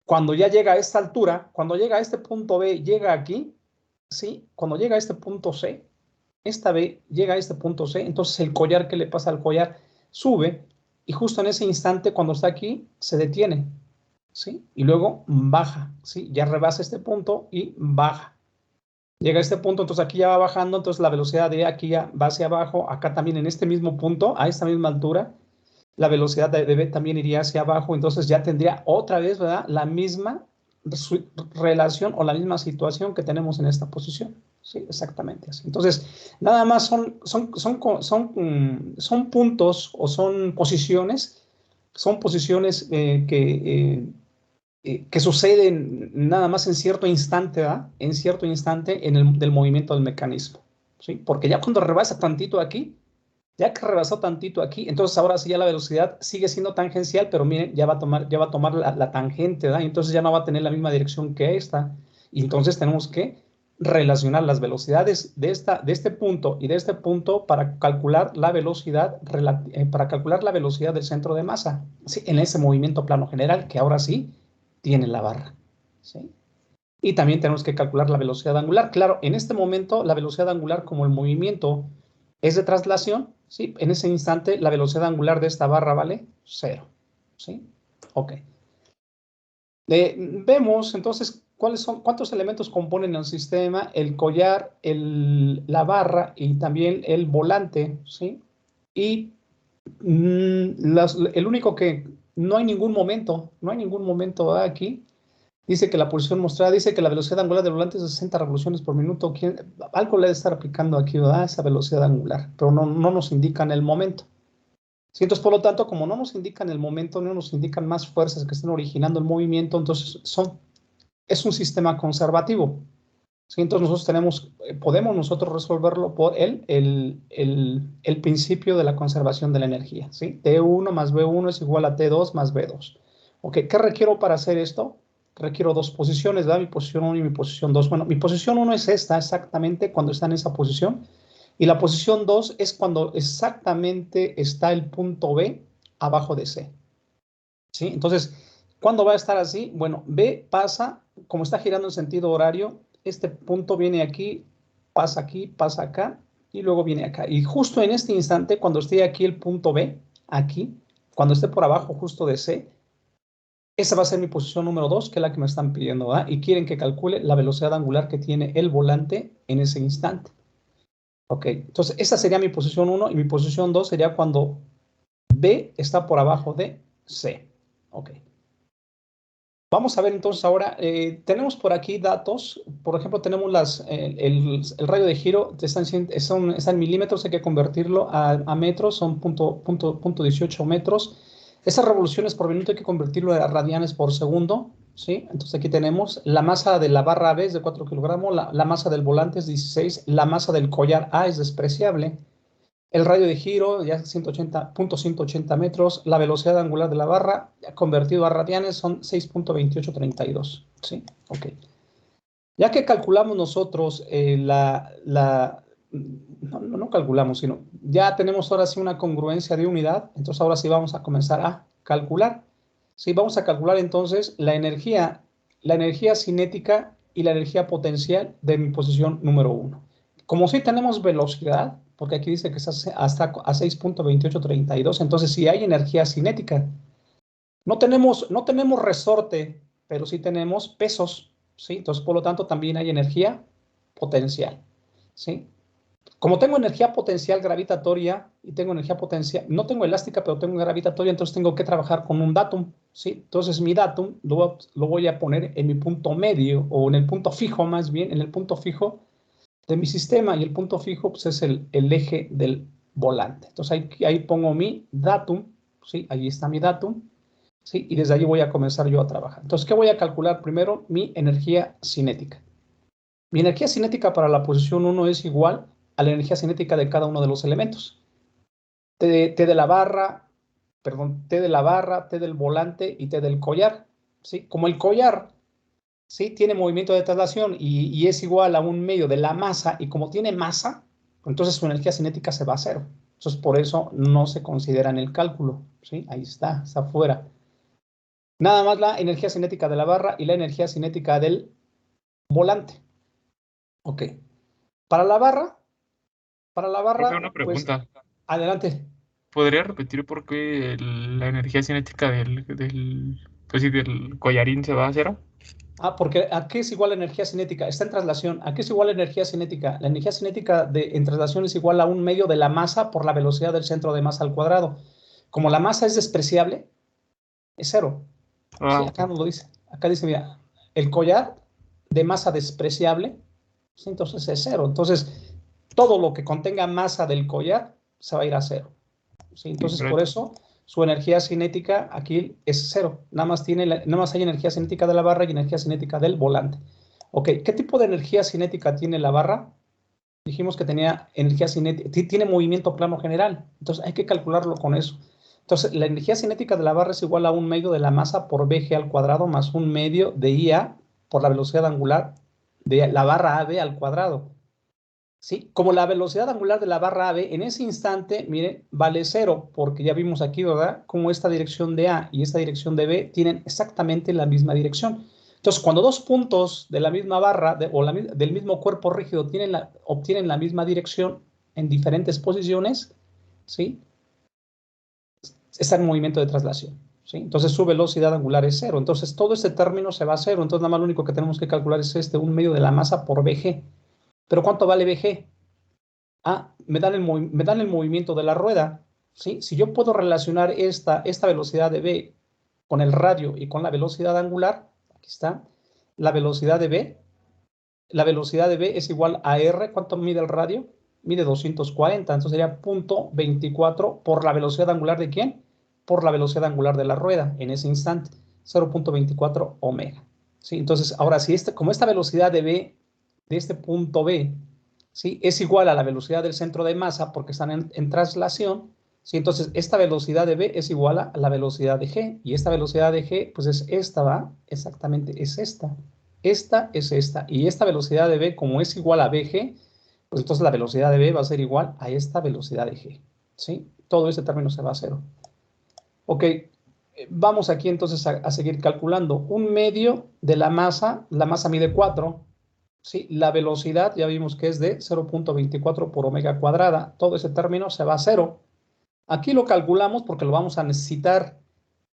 Cuando ya llega a esta altura, cuando llega a este punto B, llega aquí, ¿sí? Cuando llega a este punto C, esta B llega a este punto C, entonces el collar, ¿qué le pasa al collar? Sube, y justo en ese instante, cuando está aquí, se detiene, ¿sí? Y luego baja, ¿sí? Ya rebasa este punto y baja. Llega a este punto, entonces aquí ya va bajando, entonces la velocidad de aquí ya va hacia abajo, acá también en este mismo punto, a esta misma altura, la velocidad de B también iría hacia abajo, entonces ya tendría otra vez, ¿verdad? La misma relación o la misma situación que tenemos en esta posición. Sí, exactamente así. Entonces, nada más son puntos o son posiciones que suceden nada más en cierto instante, ¿verdad? En cierto instante del movimiento del mecanismo, ¿sí? Porque ya cuando rebasa tantito aquí, ya que rebasó tantito aquí, entonces ahora sí ya la velocidad sigue siendo tangencial, pero miren, ya va a tomar la tangente, ¿verdad? Entonces ya no va a tener la misma dirección que esta. Y entonces tenemos que relacionar las velocidades de este punto y de este punto para calcular la velocidad, del centro de masa, ¿sí? En ese movimiento plano general que ahora sí tiene la barra, ¿sí? Y también tenemos que calcular la velocidad angular. Claro, en este momento la velocidad angular, como el movimiento es de traslación, ¿sí? En ese instante la velocidad angular de esta barra vale 0, ¿sí? Ok. Vemos entonces cuántos elementos componen el sistema: el collar, la barra y también el volante, ¿sí? Y el único que no hay ningún momento aquí. Dice que la posición mostrada, dice que la velocidad angular del volante es de 60 revoluciones por minuto. Algo le debe estar aplicando aquí, ¿verdad? Esa velocidad angular, pero no nos indican el momento. ¿Sí? Entonces, por lo tanto, como no nos indican el momento, no nos indican más fuerzas que estén originando el movimiento, entonces es un sistema conservativo. ¿Sí? Entonces nosotros podemos nosotros resolverlo por el principio de la conservación de la energía, ¿sí? T1 más B1 es igual a T2 más B2. Ok, ¿qué requiero para hacer esto? Requiero dos posiciones, ¿verdad? Mi posición 1 y mi posición 2. Bueno, mi posición 1 es esta, exactamente cuando está en esa posición. Y la posición 2 es cuando exactamente está el punto B abajo de C. ¿Sí? Entonces, ¿cuándo va a estar así? Bueno, B pasa, como está girando en sentido horario, este punto viene aquí, pasa acá, y luego viene acá. Y justo en este instante, cuando esté aquí el punto B, aquí, cuando esté por abajo justo de C, esa va a ser mi posición número 2, que es la que me están pidiendo, ¿verdad? Y quieren que calcule la velocidad angular que tiene el volante en ese instante. Ok, entonces esa sería mi posición 1 y mi posición 2 sería cuando B está por abajo de C. Ok. Vamos a ver entonces ahora, tenemos por aquí datos, por ejemplo, tenemos el radio de giro, está en milímetros, hay que convertirlo a metros, son punto 18 metros. Esas revoluciones por minuto hay que convertirlo a radianes por segundo, ¿sí? Entonces aquí tenemos la masa de la barra AB es de 4 kilogramos, la masa del volante es 16, la masa del collar A es despreciable. El radio de giro ya es 180 metros. La velocidad angular de la barra, ya convertido a radianes, son 6.2832. ¿Sí? Ok. Ya que calculamos nosotros no calculamos, sino ya tenemos ahora sí una congruencia de unidad. Entonces ahora sí vamos a comenzar a calcular. Sí, vamos a calcular entonces la energía cinética y la energía potencial de mi posición número 1. Como sí tenemos velocidad, porque aquí dice que es hasta a 6.2832, entonces sí hay energía cinética. No tenemos resorte, pero sí tenemos pesos, ¿sí? Entonces, por lo tanto, también hay energía potencial, ¿sí? Como tengo energía potencial gravitatoria y tengo energía potencial, no tengo elástica, pero tengo gravitatoria, entonces tengo que trabajar con un datum, ¿sí? Entonces mi datum lo voy a poner en mi punto medio, o en el punto fijo más bien, en el punto fijo de mi sistema, y el punto fijo pues, es el eje del volante. Entonces ahí pongo mi datum, ¿sí? Ahí está mi datum, ¿sí? Y desde allí voy a comenzar yo a trabajar. Entonces, ¿qué voy a calcular primero? Mi energía cinética. Mi energía cinética para la posición 1 es igual a la energía cinética de cada uno de los elementos. T de la barra, T del volante y T del collar, ¿sí? Como el collar, ¿sí? Tiene movimiento de traslación y es igual a un medio de la masa, y como tiene masa, entonces su energía cinética se va a cero. Entonces, por eso no se considera en el cálculo, ¿sí? Ahí está afuera. Nada más la energía cinética de la barra y la energía cinética del volante. Ok. Para la barra, Una pues, pregunta. adelante. ¿Podría repetir por qué la energía cinética pues sí, del collarín se va a cero? Porque ¿a qué es igual la energía cinética? Está en traslación. ¿A qué es igual la energía cinética? La energía cinética en traslación es igual a un medio de la masa por la velocidad del centro de masa al cuadrado. Como la masa es despreciable, es cero. Sí, acá nos lo dice. Acá dice, mira, el collar de masa despreciable, sí, entonces es cero. Entonces, todo lo que contenga masa del collar se va a ir a cero. ¿Sí? Entonces, por eso su energía cinética aquí es cero. Nada más hay energía cinética de la barra y energía cinética del volante. Ok, ¿qué tipo de energía cinética tiene la barra? Dijimos que tenía energía cinética, tiene movimiento plano general. Entonces, hay que calcularlo con eso. Entonces, la energía cinética de la barra es igual a un medio de la masa por BG al cuadrado más un medio de IA por la velocidad angular de la barra AB al cuadrado. ¿Sí? Como la velocidad angular de la barra AB en ese instante, miren, vale cero, porque ya vimos aquí, ¿verdad? Como esta dirección de A y esta dirección de B tienen exactamente la misma dirección. Entonces, cuando dos puntos de la misma barra del mismo cuerpo rígido obtienen la misma dirección en diferentes posiciones, ¿sí? Está en movimiento de traslación, ¿sí? Entonces su velocidad angular es cero. Entonces todo este término se va a cero. Entonces nada más lo único que tenemos que calcular es un medio de la masa por BG. ¿Pero cuánto vale BG? Me dan el movimiento de la rueda, ¿sí? Si yo puedo relacionar esta velocidad de B con el radio y con la velocidad angular, aquí está, la velocidad de B es igual a R. ¿Cuánto mide el radio? Mide 240, entonces sería 0.24 por la velocidad angular ¿de quién? Por la velocidad angular de la rueda en ese instante, 0.24 omega. ¿Sí? Entonces, ahora, como esta velocidad de B, de este punto B, ¿sí? Es igual a la velocidad del centro de masa porque están en traslación, ¿sí? Entonces, esta velocidad de B es igual a la velocidad de G, y esta velocidad de G, pues es esta, ¿va? Exactamente, es esta. Esta es esta, y esta velocidad de B, como es igual a BG, pues entonces la velocidad de B va a ser igual a esta velocidad de G, ¿sí? Todo este término se va a cero. Ok, vamos aquí entonces a seguir calculando. Un medio de la masa mide 4, ¿sí? La velocidad ya vimos que es de 0.24 por omega cuadrada. Todo ese término se va a cero. Aquí lo calculamos porque lo vamos a necesitar,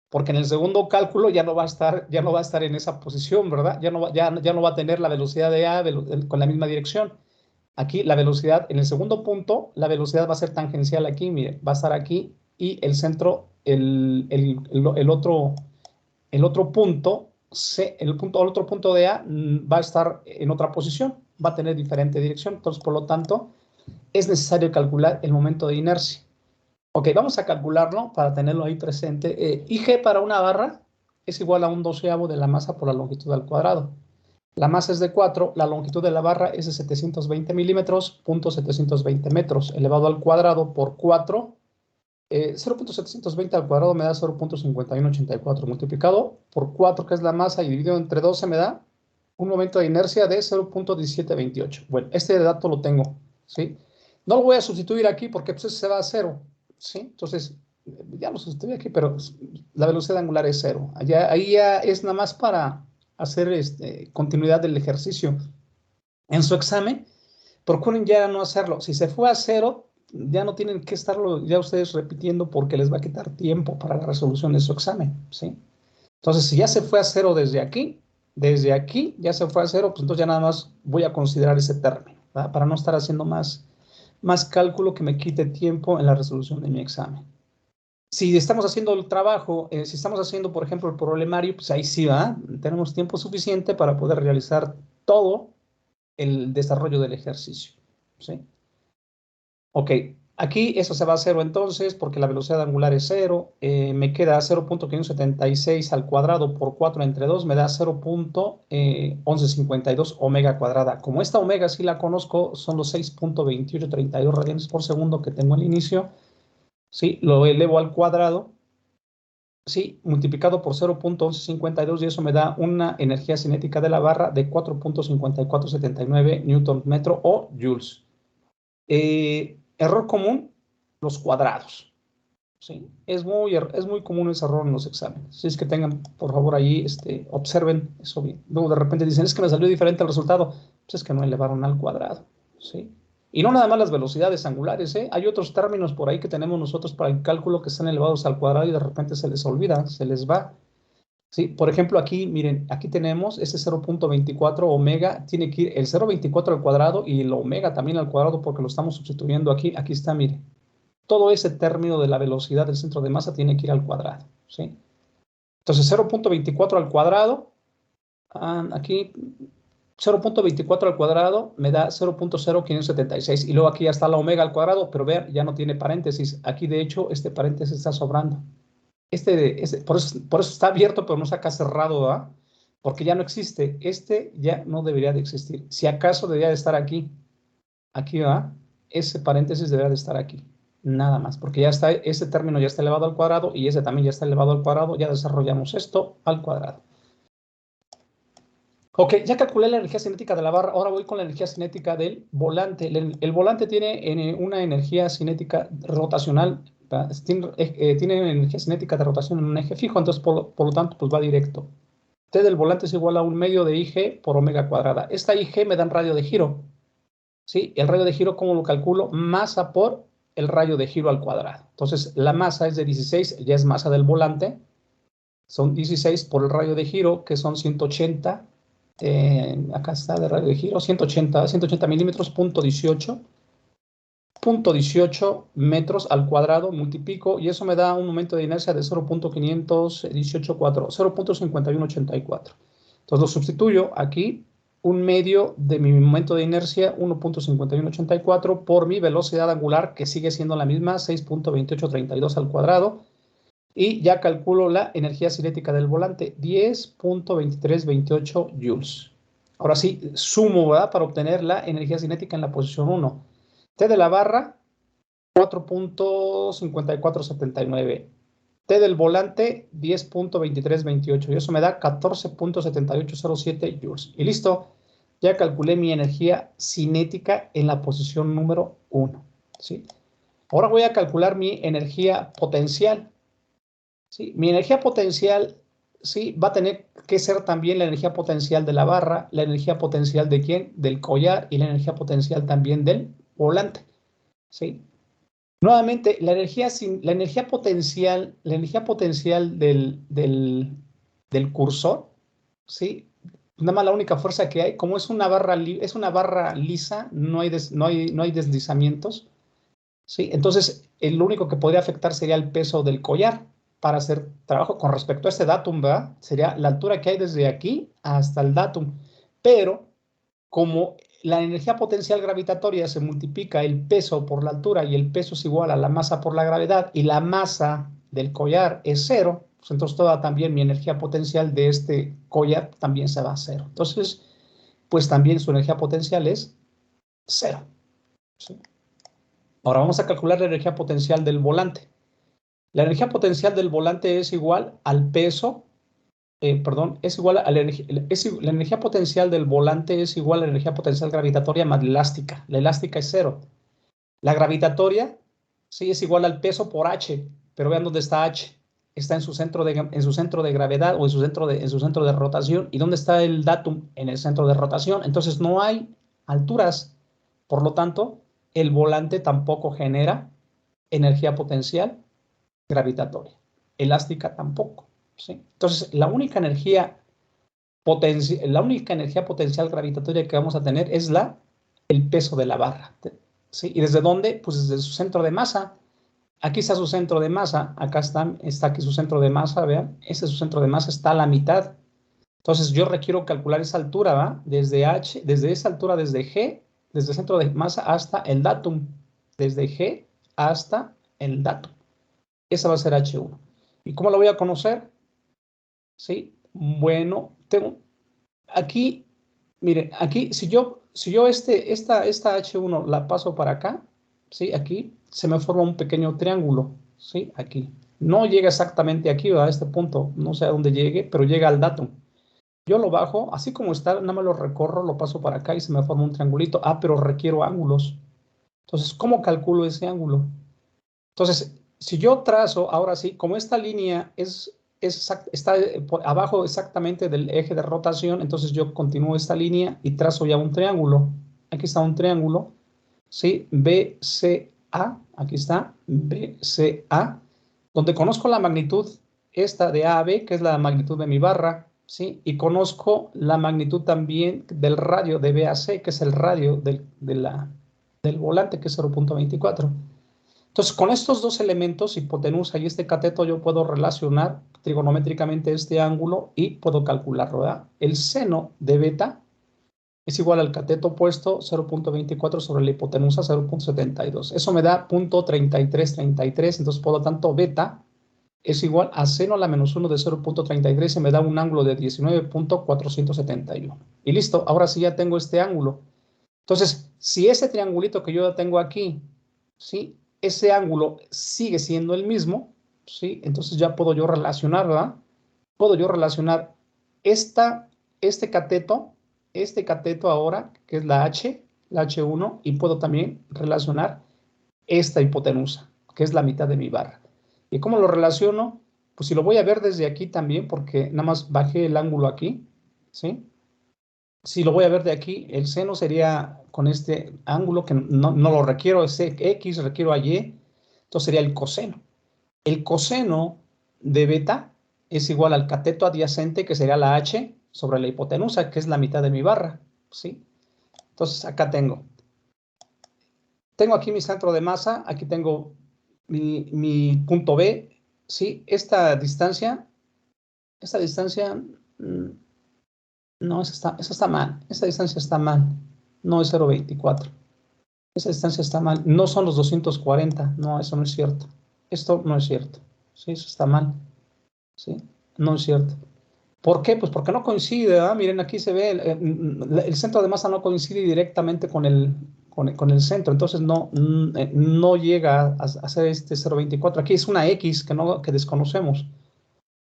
porque en el segundo cálculo ya no va a estar en esa posición, ¿verdad? Ya no va a tener la velocidad de A con la misma dirección. Aquí la velocidad, en el segundo punto, la velocidad va a ser tangencial aquí, mire, va a estar aquí, y el centro, el otro punto, C, el otro punto de A va a estar en otra posición, va a tener diferente dirección, entonces por lo tanto es necesario calcular el momento de inercia. Ok, vamos a calcularlo para tenerlo ahí presente. IG para una barra es igual a 1/12 de la masa por la longitud al cuadrado. La masa es de 4, la longitud de la barra es de 720 milímetros, 0.720 metros, elevado al cuadrado por 4. 0.720 al cuadrado me da 0.5184 multiplicado por 4, que es la masa, y dividido entre 12 me da un momento de inercia de 0.1728. Bueno, este dato lo tengo, ¿sí? No lo voy a sustituir aquí porque pues se va a 0, ¿sí? Entonces, ya lo sustituí aquí, pero la velocidad angular es 0. Ahí ya es nada más para hacer continuidad del ejercicio. En su examen, procuren ya no hacerlo. Si se fue a 0, ya no tienen que estarlo ya ustedes repitiendo porque les va a quitar tiempo para la resolución de su examen, ¿sí? Entonces, si ya se fue a 0 desde aquí ya se fue a 0, pues entonces ya nada más voy a considerar ese término, ¿verdad? Para no estar haciendo más cálculo que me quite tiempo en la resolución de mi examen. Si estamos haciendo el trabajo, si estamos haciendo, por ejemplo, el problemario, pues ahí sí va, tenemos tiempo suficiente para poder realizar todo el desarrollo del ejercicio, ¿sí? Ok, aquí eso se va a 0 entonces, porque la velocidad angular es 0, me queda 0.576 al cuadrado por 4 entre 2, me da 0.1152 omega cuadrada. Como esta omega sí la conozco, son los 6.2832 radianes por segundo que tengo al inicio, ¿sí? Lo elevo al cuadrado, ¿sí? Multiplicado por 0.1152 y eso me da una energía cinética de la barra de 4.5479 newton metro o joules. Error común, los cuadrados, ¿sí? Es muy común ese error en los exámenes. Si es que tengan, por favor, ahí, observen eso bien. Luego de repente dicen, es que me salió diferente el resultado. Pues es que no elevaron al cuadrado, ¿sí? Y no nada más las velocidades angulares, ¿eh? Hay otros términos por ahí que tenemos nosotros para el cálculo que están elevados al cuadrado y de repente se les olvida, se les va. ¿Sí? Por ejemplo, aquí, miren, aquí tenemos ese 0.24 omega, tiene que ir el 0.24 al cuadrado y el omega también al cuadrado porque lo estamos sustituyendo aquí. Aquí está, miren. Todo ese término de la velocidad del centro de masa tiene que ir al cuadrado, ¿sí? Entonces, 0.24 al cuadrado, aquí 0.24 al cuadrado me da 0.0576 y luego aquí ya está la omega al cuadrado, pero vean, ya no tiene paréntesis. Aquí, de hecho, este paréntesis está sobrando. Por eso está abierto, pero no está acá cerrado, ¿verdad? Porque ya no existe. Ya no debería de existir. Si acaso debería de estar aquí. Aquí, ¿verdad? Ese paréntesis debería de estar aquí. Nada más, porque ya está, ese término ya está elevado al cuadrado y ese también ya está elevado al cuadrado. Ya desarrollamos esto al cuadrado. Ok, ya calculé la energía cinética de la barra. Ahora voy con la energía cinética del volante. El volante tiene una energía cinética rotacional. Tiene energía cinética de rotación en un eje fijo, entonces por lo tanto pues va directo. T del volante es igual a 1/2 de IG por omega cuadrada. Esta IG me da un radio de giro, ¿sí? El radio de giro, ¿cómo lo calculo? Masa por el radio de giro al cuadrado. Entonces la masa es de 16, ya es masa del volante. Son 16 por el radio de giro, que son 180. Acá está de radio de giro, 180 milímetros, punto 18 metros al cuadrado, multiplico y eso me da un momento de inercia de 0.5184. Entonces lo sustituyo aquí, 1/2 de mi momento de inercia, 1.5184 por mi velocidad angular, que sigue siendo la misma, 6.2832 al cuadrado. Y ya calculo la energía cinética del volante, 10.2328 joules. Ahora sí, sumo, ¿verdad? Para obtener la energía cinética en la posición 1. T de la barra, 4.5479. T del volante, 10.2328. Y eso me da 14.7807 joules. Y listo, ya calculé mi energía cinética en la posición número 1. ¿Sí? Ahora voy a calcular mi energía potencial. ¿Sí? Mi energía potencial, ¿sí? Va a tener que ser también la energía potencial de la barra, la energía potencial de ¿quién? Del collar y la energía potencial también del volante, ¿sí? Nuevamente, la energía potencial del cursor, ¿sí? Nada más la única fuerza que hay, como es una barra lisa, no hay deslizamientos, ¿sí? Entonces, lo único que podría afectar sería el peso del collar, para hacer trabajo con respecto a este datum, ¿verdad? Sería la altura que hay desde aquí hasta el datum. Pero como la energía potencial gravitatoria se multiplica el peso por la altura y el peso es igual a la masa por la gravedad y la masa del collar es 0, pues entonces toda también mi energía potencial de este collar también se va a 0. Entonces, pues también su energía potencial es 0. ¿Sí? Ahora vamos a calcular la energía potencial del volante. La energía potencial del volante es igual al peso, es igual a la energía potencial del volante es igual a la energía potencial gravitatoria más la elástica. La elástica es 0. La gravitatoria, sí, es igual al peso por h, pero vean dónde está h. Está en su centro de gravedad o en su centro de rotación. ¿Y dónde está el datum? En el centro de rotación. Entonces no hay alturas. Por lo tanto, el volante tampoco genera energía potencial gravitatoria. Elástica tampoco. ¿Sí? Entonces, la única energía potencial gravitatoria que vamos a tener es el peso de la barra. ¿Sí? ¿Y desde dónde? Pues desde su centro de masa. Aquí está su centro de masa, acá está aquí su centro de masa, vean, este es su centro de masa, está a la mitad. Entonces yo requiero calcular esa altura, ¿va? Desde esa altura, desde G, desde el centro de masa hasta el datum. Desde G hasta el datum. Esa va a ser H1. ¿Y cómo lo voy a conocer? ¿Sí? Bueno, tengo aquí, mire, aquí, si yo esta H1 la paso para acá, ¿sí? Aquí se me forma un pequeño triángulo, ¿sí? Aquí. No llega exactamente aquí, a este punto, no sé a dónde llegue, pero llega al datum. Yo lo bajo, así como está, nada más lo recorro, lo paso para acá y se me forma un triangulito. Ah, pero requiero ángulos. Entonces, ¿cómo calculo ese ángulo? Entonces, si yo trazo, ahora sí, como esta línea está abajo exactamente del eje de rotación, entonces yo continúo esta línea y trazo ya un triángulo. Aquí está un triángulo, ¿sí? BCA, aquí está, BCA, donde conozco la magnitud esta de A a B, que es la magnitud de mi barra, ¿sí? Y conozco la magnitud también del radio de B a C, que es el radio del volante, que es 0.24. Entonces, con estos dos elementos, hipotenusa y este cateto, yo puedo relacionar trigonométricamente este ángulo y puedo calcularlo, ¿verdad? El seno de beta es igual al cateto opuesto 0.24 sobre la hipotenusa 0.72. Eso me da 0.3333, entonces por lo tanto beta es igual a seno a la menos 1 de 0.33 y me da un ángulo de 19.471. Y listo, ahora sí ya tengo este ángulo. Entonces, si ese triangulito que yo ya tengo aquí, ¿sí? Ese ángulo sigue siendo el mismo, ¿sí? Entonces ya puedo yo relacionar, ¿verdad? Puedo yo relacionar este cateto ahora, que es la H1, y puedo también relacionar esta hipotenusa, que es la mitad de mi barra. ¿Y cómo lo relaciono? Pues si lo voy a ver desde aquí también, porque nada más bajé el ángulo aquí, ¿sí? Si lo voy a ver de aquí, el seno sería con este ángulo que no lo requiero, es X, requiero a Y, entonces sería el coseno. El coseno de beta es igual al cateto adyacente, que sería la H, sobre la hipotenusa, que es la mitad de mi barra, ¿sí? Entonces acá tengo aquí mi centro de masa, aquí tengo mi punto B, ¿sí? Esta distancia, no, esa está mal. Esa distancia está mal. No es 0.24. Esa distancia está mal. No son los 240. No, eso no es cierto. Esto no es cierto. Sí, eso está mal. Sí, no es cierto. ¿Por qué? Pues porque no coincide, ¿verdad? Miren, aquí se ve el centro de masa no coincide directamente con el centro. Entonces no llega a ser este 0.24. Aquí es una X que desconocemos.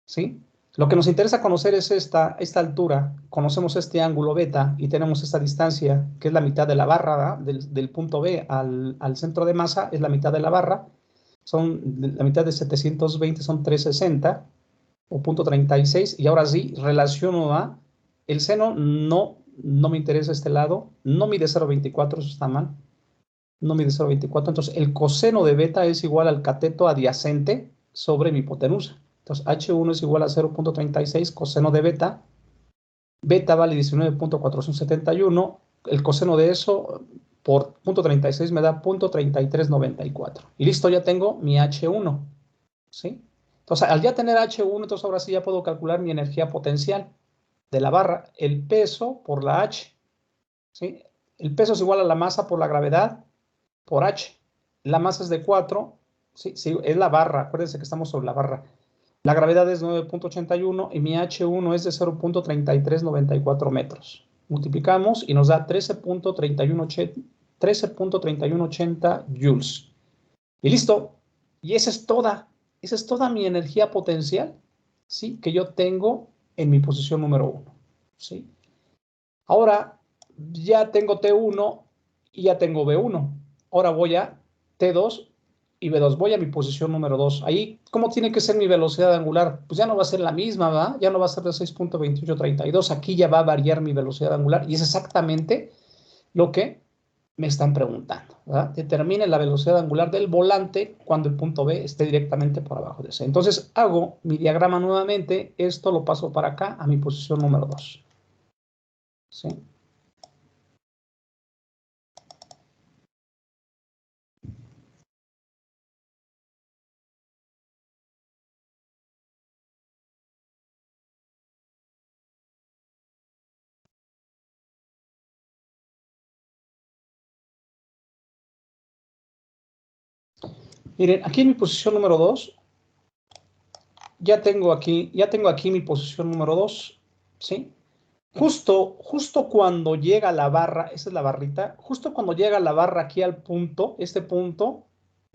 ¿Sí? Lo que nos interesa conocer es esta altura, conocemos este ángulo beta y tenemos esta distancia, que es la mitad de la barra, del punto B al centro de masa, es la mitad de la barra, la mitad de 720 son 360 o 0.36, y ahora sí, relaciono a el seno, no me interesa este lado, no mide 0.24, eso está mal, no mide 0.24, entonces el coseno de beta es igual al cateto adyacente sobre mi hipotenusa. Entonces, H1 es igual a 0.36 coseno de beta. Beta vale 19.471. El coseno de eso por 0.36 me da 0.3394. Y listo, ya tengo mi H1. ¿Sí? Entonces, al ya tener H1, entonces ahora sí ya puedo calcular mi energía potencial de la barra, el peso por la H, ¿sí? El peso es igual a la masa por la gravedad por H. La masa es de 4, ¿sí? Sí, es la barra, acuérdense que estamos sobre la barra. La gravedad es 9.81 y mi H1 es de 0.3394 metros. Multiplicamos y nos da 13.3180 joules. Y listo. Y esa es toda mi energía potencial, ¿sí? Que yo tengo en mi posición número 1, ¿sí? Ahora ya tengo T1 y ya tengo B1. Ahora voy a T2 y B2. Voy a mi posición número 2. Ahí, ¿cómo tiene que ser mi velocidad angular? Pues ya no va a ser la misma, ¿verdad? Ya no va a ser de 6.2832. Aquí ya va a variar mi velocidad angular y es exactamente lo que me están preguntando, ¿verdad? Determine la velocidad angular del volante cuando el punto B esté directamente por abajo de C. Entonces hago mi diagrama nuevamente. Esto lo paso para acá a mi posición número 2. ¿Sí? Miren, aquí en mi posición número 2, ya tengo aquí mi posición número 2, ¿sí? Justo cuando llega la barra, esa es la barrita, justo cuando llega la barra aquí al punto, este punto,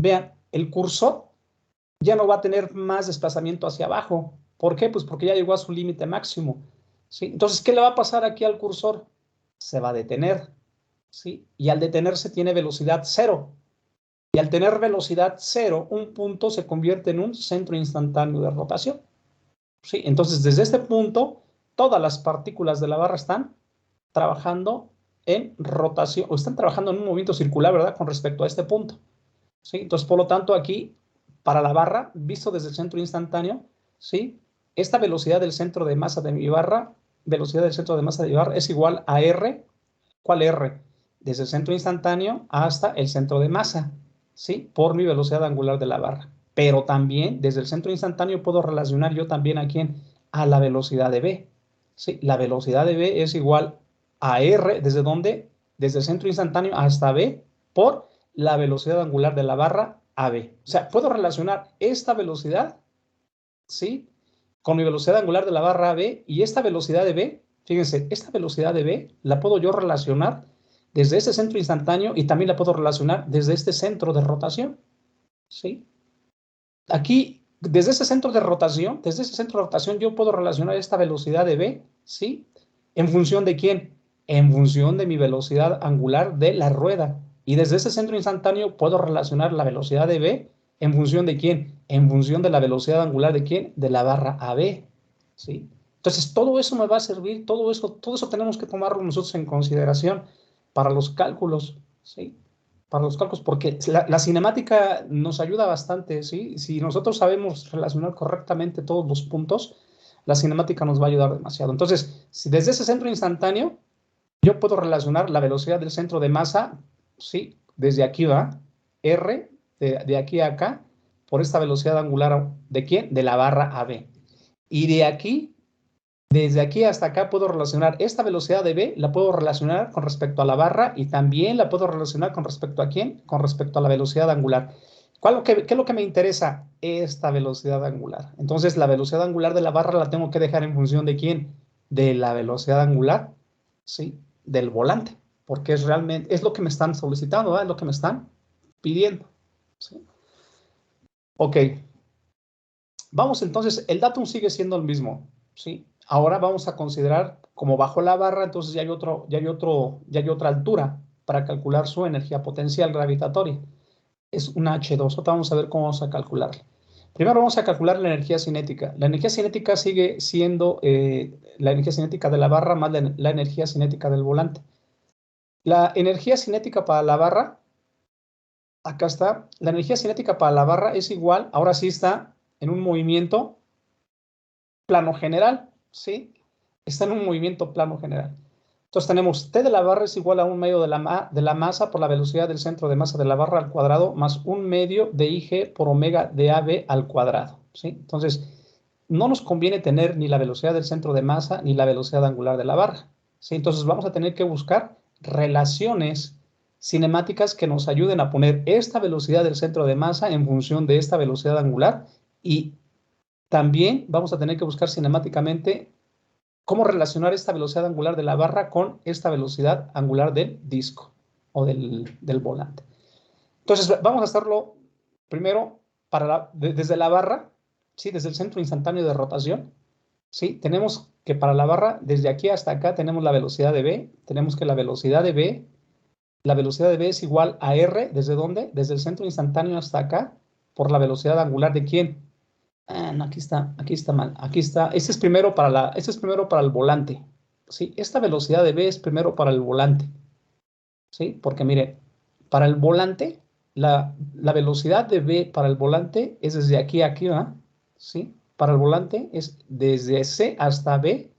vean, el cursor ya no va a tener más desplazamiento hacia abajo. ¿Por qué? Pues porque ya llegó a su límite máximo, ¿sí? Entonces, ¿qué le va a pasar aquí al cursor? Se va a detener, ¿sí? Y al detenerse tiene velocidad 0. Y al tener velocidad 0, un punto se convierte en un centro instantáneo de rotación, ¿sí? Entonces, desde este punto, todas las partículas de la barra están trabajando en rotación, o están trabajando en un movimiento circular, ¿verdad? Con respecto a este punto, ¿sí? Entonces, por lo tanto, aquí, para la barra, visto desde el centro instantáneo, ¿sí? Esta velocidad del centro de masa de mi barra, es igual a R. ¿Cuál R? Desde el centro instantáneo hasta el centro de masa, ¿sí? Por mi velocidad angular de la barra. Pero también, desde el centro instantáneo, puedo relacionar yo también a ¿quién? A la velocidad de B, ¿sí? La velocidad de B es igual a R, ¿desde dónde? Desde el centro instantáneo hasta B, por la velocidad angular de la barra a B. O sea, puedo relacionar esta velocidad, ¿sí? Con mi velocidad angular de la barra a B, y esta velocidad de B, fíjense, esta velocidad de B la puedo yo relacionar desde este centro instantáneo y también la puedo relacionar desde este centro de rotación, ¿sí? Aquí, desde ese centro de rotación, yo puedo relacionar esta velocidad de B, ¿sí? ¿En función de quién? En función de mi velocidad angular de la rueda. Y desde ese centro instantáneo puedo relacionar la velocidad de B en función de quién? En función de la velocidad angular de quién? De la barra AB, ¿sí? Entonces, todo eso me va a servir, todo eso tenemos que tomarlo nosotros en consideración para los cálculos, ¿sí? Para los cálculos, porque la cinemática nos ayuda bastante, ¿sí? Si nosotros sabemos relacionar correctamente todos los puntos, la cinemática nos va a ayudar demasiado. Entonces, si desde ese centro instantáneo, yo puedo relacionar la velocidad del centro de masa, ¿sí? Desde aquí va, R, de aquí a acá, por esta velocidad angular, ¿de quién? De la barra AB. Y de aquí, desde aquí hasta acá puedo relacionar esta velocidad de B, la puedo relacionar con respecto a la barra y también la puedo relacionar con respecto a ¿quién? Con respecto a la velocidad angular. ¿Qué es lo que me interesa? Esta velocidad angular. Entonces, la velocidad angular de la barra la tengo que dejar en función de ¿quién? De la velocidad angular, ¿sí? Del volante, porque es lo que me están solicitando, ¿verdad? Es lo que me están pidiendo, ¿sí? Ok. Vamos entonces, el datum sigue siendo el mismo, ¿sí? Ahora vamos a considerar, como bajo la barra, entonces ya hay otra altura para calcular su energía potencial gravitatoria. Es una H2. Ahora vamos a ver cómo vamos a calcularla. Primero vamos a calcular la energía cinética. La energía cinética sigue siendo la energía cinética de la barra más la energía cinética del volante. La energía cinética para la barra, acá está, la energía cinética para la barra es igual, ahora sí está en un movimiento plano general, ¿sí? Está en un movimiento plano general. Entonces tenemos T de la barra es igual a 1/2 de la masa por la velocidad del centro de masa de la barra al cuadrado más 1/2 de IG por omega de AB al cuadrado, ¿sí? Entonces, no nos conviene tener ni la velocidad del centro de masa ni la velocidad angular de la barra, ¿sí? Entonces, vamos a tener que buscar relaciones cinemáticas que nos ayuden a poner esta velocidad del centro de masa en función de esta velocidad angular, y también vamos a tener que buscar cinemáticamente cómo relacionar esta velocidad angular de la barra con esta velocidad angular del disco o del volante. Entonces, vamos a hacerlo primero desde la barra, ¿sí? Desde el centro instantáneo de rotación, ¿sí? Tenemos que para la barra, desde aquí hasta acá, tenemos la velocidad de B. Tenemos que la velocidad de B es igual a R, ¿desde dónde? Desde el centro instantáneo hasta acá, por la velocidad angular de ¿quién? No, aquí está mal. Aquí está. Este es primero para el volante, ¿sí? Esta velocidad de B es primero para el volante, ¿sí? Porque mire, para el volante, la velocidad de B para el volante es desde aquí a aquí, ¿verdad? ¿Sí? Para el volante es desde C hasta B,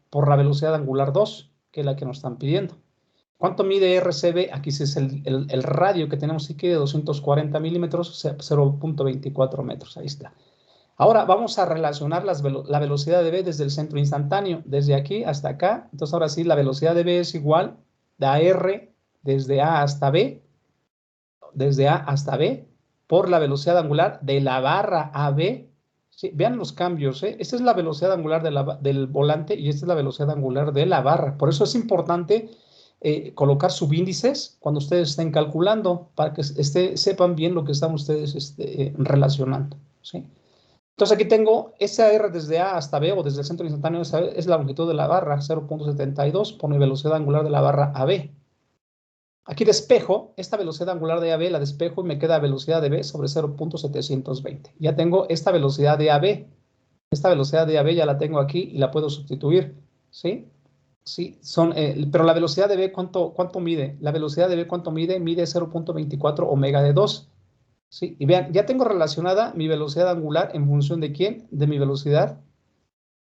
por la velocidad angular 2, que es la que nos están pidiendo. ¿Cuánto mide RCB? Aquí es el radio que tenemos aquí de 240 milímetros, 0.24 metros. Ahí está. Ahora vamos a relacionar la velocidad de B desde el centro instantáneo, desde aquí hasta acá. Entonces ahora sí, la velocidad de B es igual a R desde A hasta B, por la velocidad angular de la barra AB. ¿Sí? Vean los cambios, ¿eh? Esta es la velocidad angular del volante y esta es la velocidad angular de la barra. Por eso es importante colocar subíndices cuando ustedes estén calculando, para que sepan bien lo que están ustedes relacionando, ¿sí? Entonces aquí tengo esa R desde A hasta B, o desde el centro instantáneo, es la longitud de la barra, 0.72, por mi velocidad angular de la barra AB. Aquí despejo, esta velocidad angular de AB la despejo y me queda velocidad de B sobre 0.720. Ya tengo esta velocidad de AB. Esta velocidad de AB ya la tengo aquí y la puedo sustituir, ¿sí? Sí, pero la velocidad de B, ¿cuánto mide? La velocidad de B, ¿cuánto mide? Mide 0.24 omega de 2. ¿Sí? Y vean, ya tengo relacionada mi velocidad angular en función de ¿quién? De mi velocidad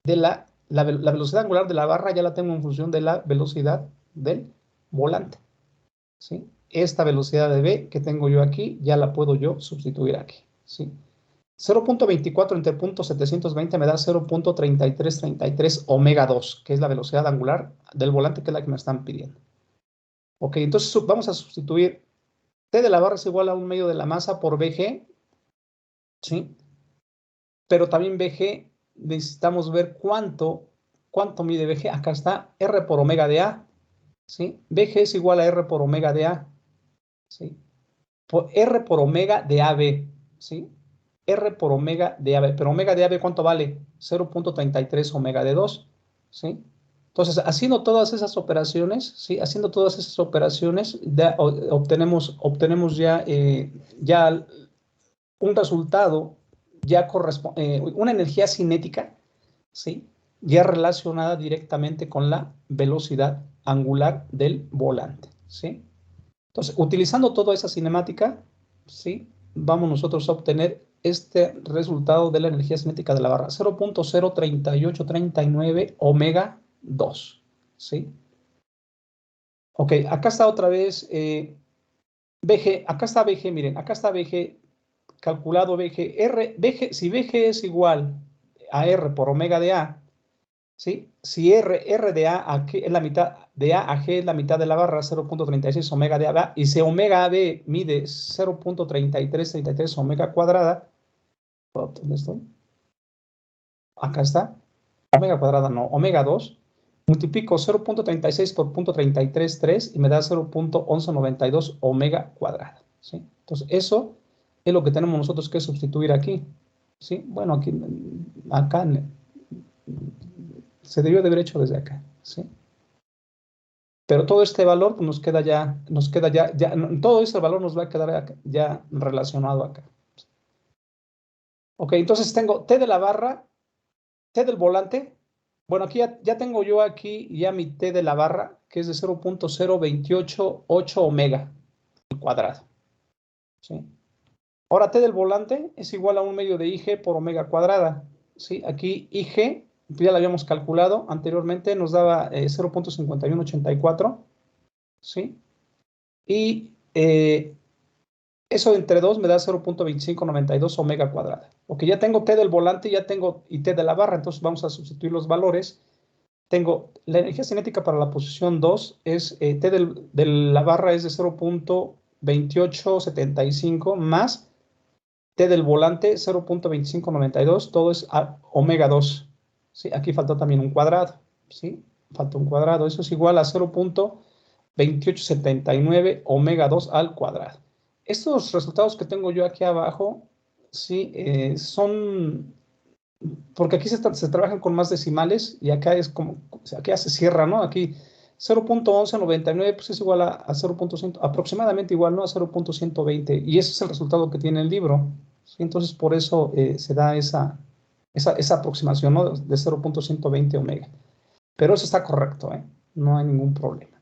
de la velocidad angular de la barra, ya la tengo en función de la velocidad del volante, ¿sí? Esta velocidad de B que tengo yo aquí, ya la puedo yo sustituir aquí, ¿sí? 0.24 entre 0.720 me da 0.3333 omega 2, que es la velocidad angular del volante, que es la que me están pidiendo. Ok, entonces vamos a sustituir T de la barra es igual a 1/2 de la masa por BG, ¿sí? Pero también BG, necesitamos ver cuánto mide BG. Acá está R por omega de A, ¿sí? BG es igual a R por omega de A, ¿sí? R por omega de AB, ¿sí? R por omega de AB. Pero omega de AB, ¿cuánto vale? 0.33 omega de 2, ¿sí? Entonces, haciendo todas esas operaciones, ¿sí? Haciendo todas esas operaciones, obtenemos ya un resultado, una energía cinética, ¿sí? Ya relacionada directamente con la velocidad angular del volante, ¿sí? Entonces, utilizando toda esa cinemática, ¿sí? Vamos nosotros a obtener este resultado de la energía cinética de la barra, 0.03839 omega 2, ¿sí? Ok, acá está otra vez BG, acá está BG, miren, acá está BG, calculado BG, si BG es igual a R por omega de A, ¿sí? Si R de A es la mitad, de A a G es la mitad de la barra, 0.36 omega de AB, y si omega AB mide 0.3333 omega cuadrada, ¿dónde estoy? Acá está, omega cuadrada no, omega 2, multiplico 0.36 por 0.333 y me da 0.1192 omega cuadrada, ¿sí? Entonces eso es lo que tenemos nosotros que sustituir aquí, ¿sí? Bueno, acá se debió de haber hecho desde acá, ¿sí? Pero todo este valor pues, nos queda ya, todo ese valor nos va a quedar acá, ya relacionado acá. Ok, entonces tengo T de la barra, T del volante. Bueno, aquí ya tengo yo aquí ya mi T de la barra, que es de 0.0288 omega al cuadrado, ¿sí? Ahora T del volante es igual a 1/2 de IG por omega cuadrada, ¿sí? Aquí IG, ya lo habíamos calculado anteriormente, nos daba 0.5184, ¿sí? Y Eso entre 2 me da 0.2592 omega cuadrada. Ok, ya tengo T del volante ya tengo y T de la barra, entonces vamos a sustituir los valores. Tengo la energía cinética para la posición 2 es T de la barra es de 0.2875 más T del volante 0.2592, todo es omega 2. ¿Sí? Aquí faltó también un cuadrado. ¿Sí? Falta un cuadrado. Eso es igual a 0.2879 omega 2 al cuadrado. Estos resultados que tengo yo aquí abajo, ¿sí? Son, porque aquí se trabajan con más decimales y acá es como, o sea, aquí ya se cierra, ¿no? Aquí 0.1199 pues es igual a 0.100, aproximadamente igual, ¿no? A 0.120 y ese es el resultado que tiene el libro. ¿Sí? Entonces por eso se da esa aproximación, ¿no? De 0.120 omega. Pero eso está correcto, ¿eh? No hay ningún problema.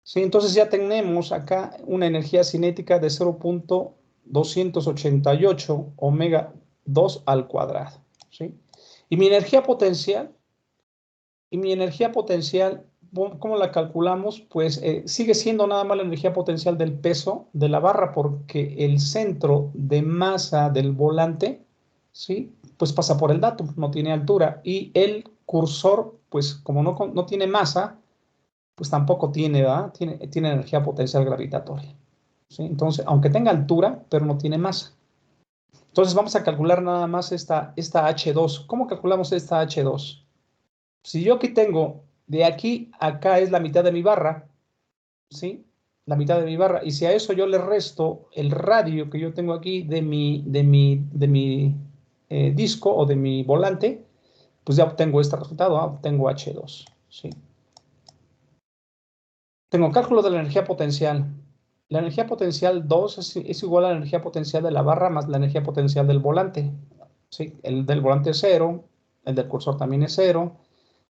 Sí, entonces ya tenemos acá una energía cinética de 0.288 omega 2 al cuadrado. ¿Sí? Y mi energía potencial, ¿cómo la calculamos? Pues sigue siendo nada más la energía potencial del peso de la barra porque el centro de masa del volante, ¿sí? Pues pasa por el dato, no tiene altura. Y el cursor, pues como no tiene masa, pues tampoco tiene, ¿verdad? Tiene energía potencial gravitatoria. ¿Sí? Entonces, aunque tenga altura, pero no tiene masa. Entonces vamos a calcular nada más esta H2. ¿Cómo calculamos esta H2? Si yo aquí tengo, de aquí a acá es la mitad de mi barra, ¿sí? La mitad de mi barra. Y si a eso yo le resto el radio que yo tengo aquí de mi disco o de mi volante, pues ya obtengo este resultado, obtengo H2, ¿sí? Tengo cálculo de la energía potencial. La energía potencial 2 es igual a la energía potencial de la barra más la energía potencial del volante. ¿Sí? El del volante es 0, el del cursor también es 0.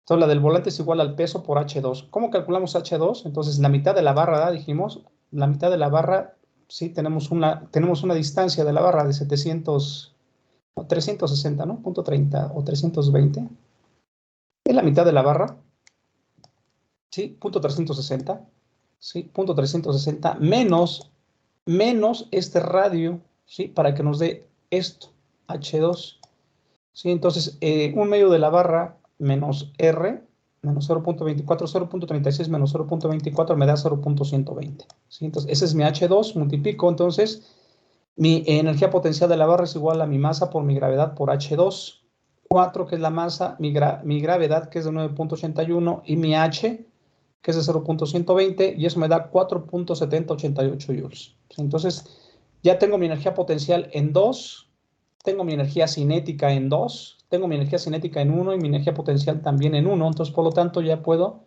Entonces la del volante es igual al peso por H2. ¿Cómo calculamos H2? Entonces la mitad de la barra, ¿verdad? Dijimos, la mitad de la barra, sí, tenemos una distancia de la barra de 360, ¿no? Punto 30 o 320. Es la mitad de la barra, ¿sí? Punto 360. ¿Sí? Punto 360 menos este radio, ¿sí? Para que nos dé esto, H2. ¿Sí? Entonces, un medio de la barra menos R, menos 0.24, 0.36 menos 0.24 me da 0.120. ¿Sí? Entonces, ese es mi H2, multiplico, entonces, mi energía potencial de la barra es igual a mi masa por mi gravedad por H2, 4 que es la masa, mi gravedad que es de 9.81 y mi H que es de 0.120 y eso me da 4.7088 joules. Entonces, ya tengo mi energía potencial en 2, tengo mi energía cinética en 2, tengo mi energía cinética en 1 y mi energía potencial también en 1. Entonces, por lo tanto, ya puedo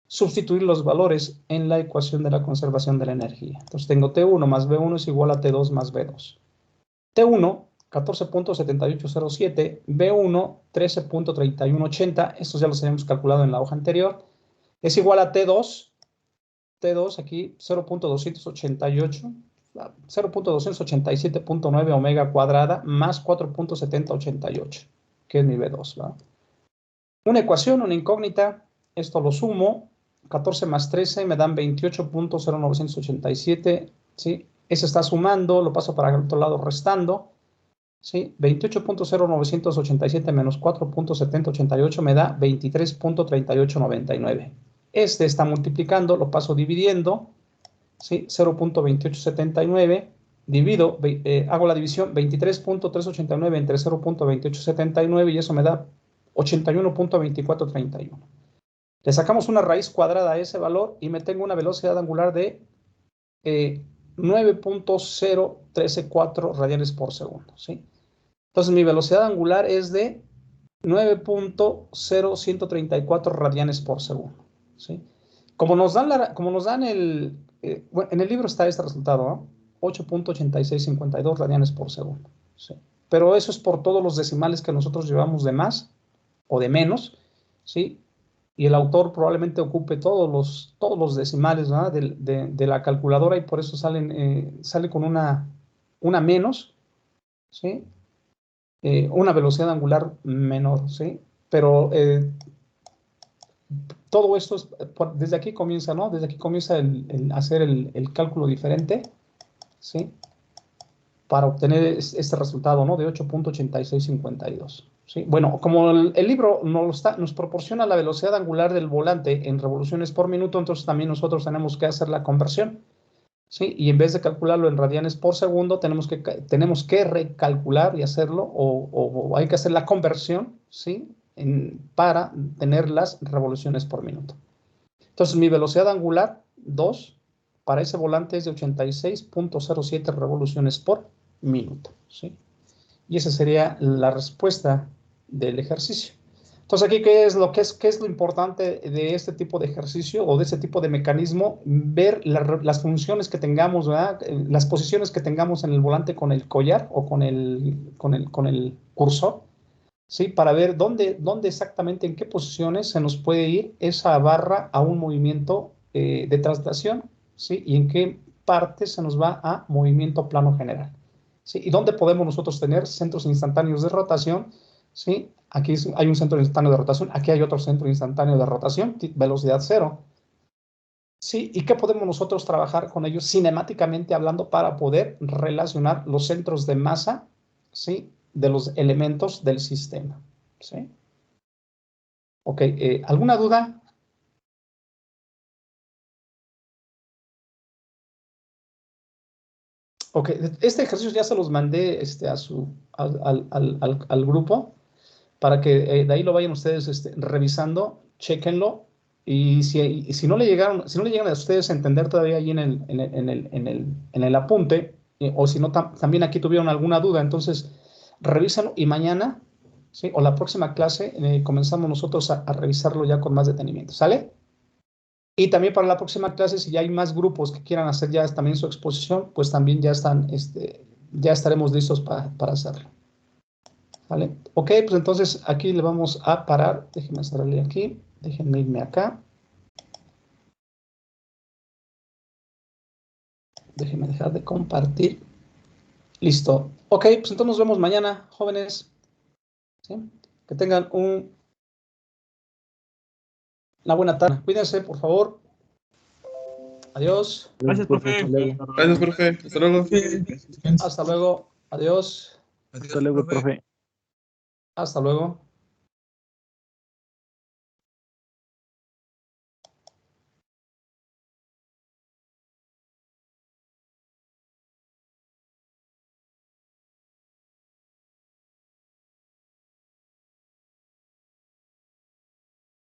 sustituir los valores en la ecuación de la conservación de la energía. Entonces, tengo T1 más B1 es igual a T2 más B2. T1, 14.7807, B1, 13.3180, estos ya los habíamos calculado en la hoja anterior, es igual a T2 aquí 0.288, 0.287.9 omega cuadrada más 4.7088, que es mi B2, ¿verdad? Una ecuación, una incógnita, esto lo sumo, 14 más 13 me dan 28.0987, ¿sí? Ese está sumando, lo paso para el otro lado restando, ¿sí? 28.0987 menos 4.7088 me da 23.3899. Este está multiplicando, lo paso dividiendo, ¿sí? 0.2879, divido, hago la división 23.389 entre 0.2879 y eso me da 81.2431. Le sacamos una raíz cuadrada a ese valor y me tengo una velocidad angular de 9.0134 radianes por segundo, ¿sí? Entonces mi velocidad angular es de 9.0134 radianes por segundo, ¿sí? Como nos dan bueno, en el libro está este resultado, ¿no? 8.8652 radianes por segundo, ¿sí? Pero eso es por todos los decimales que nosotros llevamos de más o de menos, ¿sí? Y el autor probablemente ocupe todos los decimales, ¿no? de la calculadora y por eso sale con una menos, ¿sí? Una velocidad angular menor, ¿sí? Pero todo esto desde aquí comienza, ¿no? Desde aquí comienza el hacer el cálculo diferente, ¿sí? Para obtener este resultado, ¿no? De 8.8652. ¿Sí? Bueno, como el libro nos proporciona la velocidad angular del volante en revoluciones por minuto, entonces también nosotros tenemos que hacer la conversión, ¿sí? Y en vez de calcularlo en radianes por segundo, tenemos que recalcular y hacerlo, o hay que hacer la conversión, ¿sí? Para tener las revoluciones por minuto. Entonces, mi velocidad angular, 2, para ese volante es de 86.07 revoluciones por minuto, ¿sí? Y esa sería la respuesta del ejercicio. Entonces, aquí, ¿qué es lo importante de este tipo de ejercicio o de este tipo de mecanismo? Ver las funciones que tengamos, ¿verdad? Las posiciones que tengamos en el volante con el collar o con el cursor, ¿sí? Para ver dónde exactamente, en qué posiciones se nos puede ir esa barra a un movimiento de traslación, ¿sí? Y en qué parte se nos va a movimiento plano general, ¿sí? Y dónde podemos nosotros tener centros instantáneos de rotación, ¿sí? Aquí hay un centro instantáneo de rotación, aquí hay otro centro instantáneo de rotación, velocidad cero, ¿sí? ¿Y qué podemos nosotros trabajar con ellos cinemáticamente hablando para poder relacionar los centros de masa, ¿sí? De los elementos del sistema, ¿sí? Ok, ¿alguna duda? Ok, este ejercicio ya se los mandé al grupo para que de ahí lo vayan ustedes revisando, chéquenlo, y si no le llegan a ustedes a entender todavía ahí en el apunte, o si no, también aquí tuvieron alguna duda, entonces revísenlo y mañana, ¿sí? O la próxima clase comenzamos nosotros a revisarlo ya con más detenimiento, ¿sale? Y también para la próxima clase, si ya hay más grupos que quieran hacer ya también su exposición, pues también ya ya estaremos listos para hacerlo. ¿Vale? Ok, pues entonces aquí le vamos a parar. Déjenme cerrarle aquí. Déjenme irme acá. Déjenme dejar de compartir. Listo. Ok, pues entonces nos vemos mañana, jóvenes. ¿Sí? Que tengan una buena tarde. Cuídense, por favor. Adiós. Gracias, profe. Gracias, profe. Hasta luego. Hasta luego. Adiós. Hasta luego, profe. Hasta luego.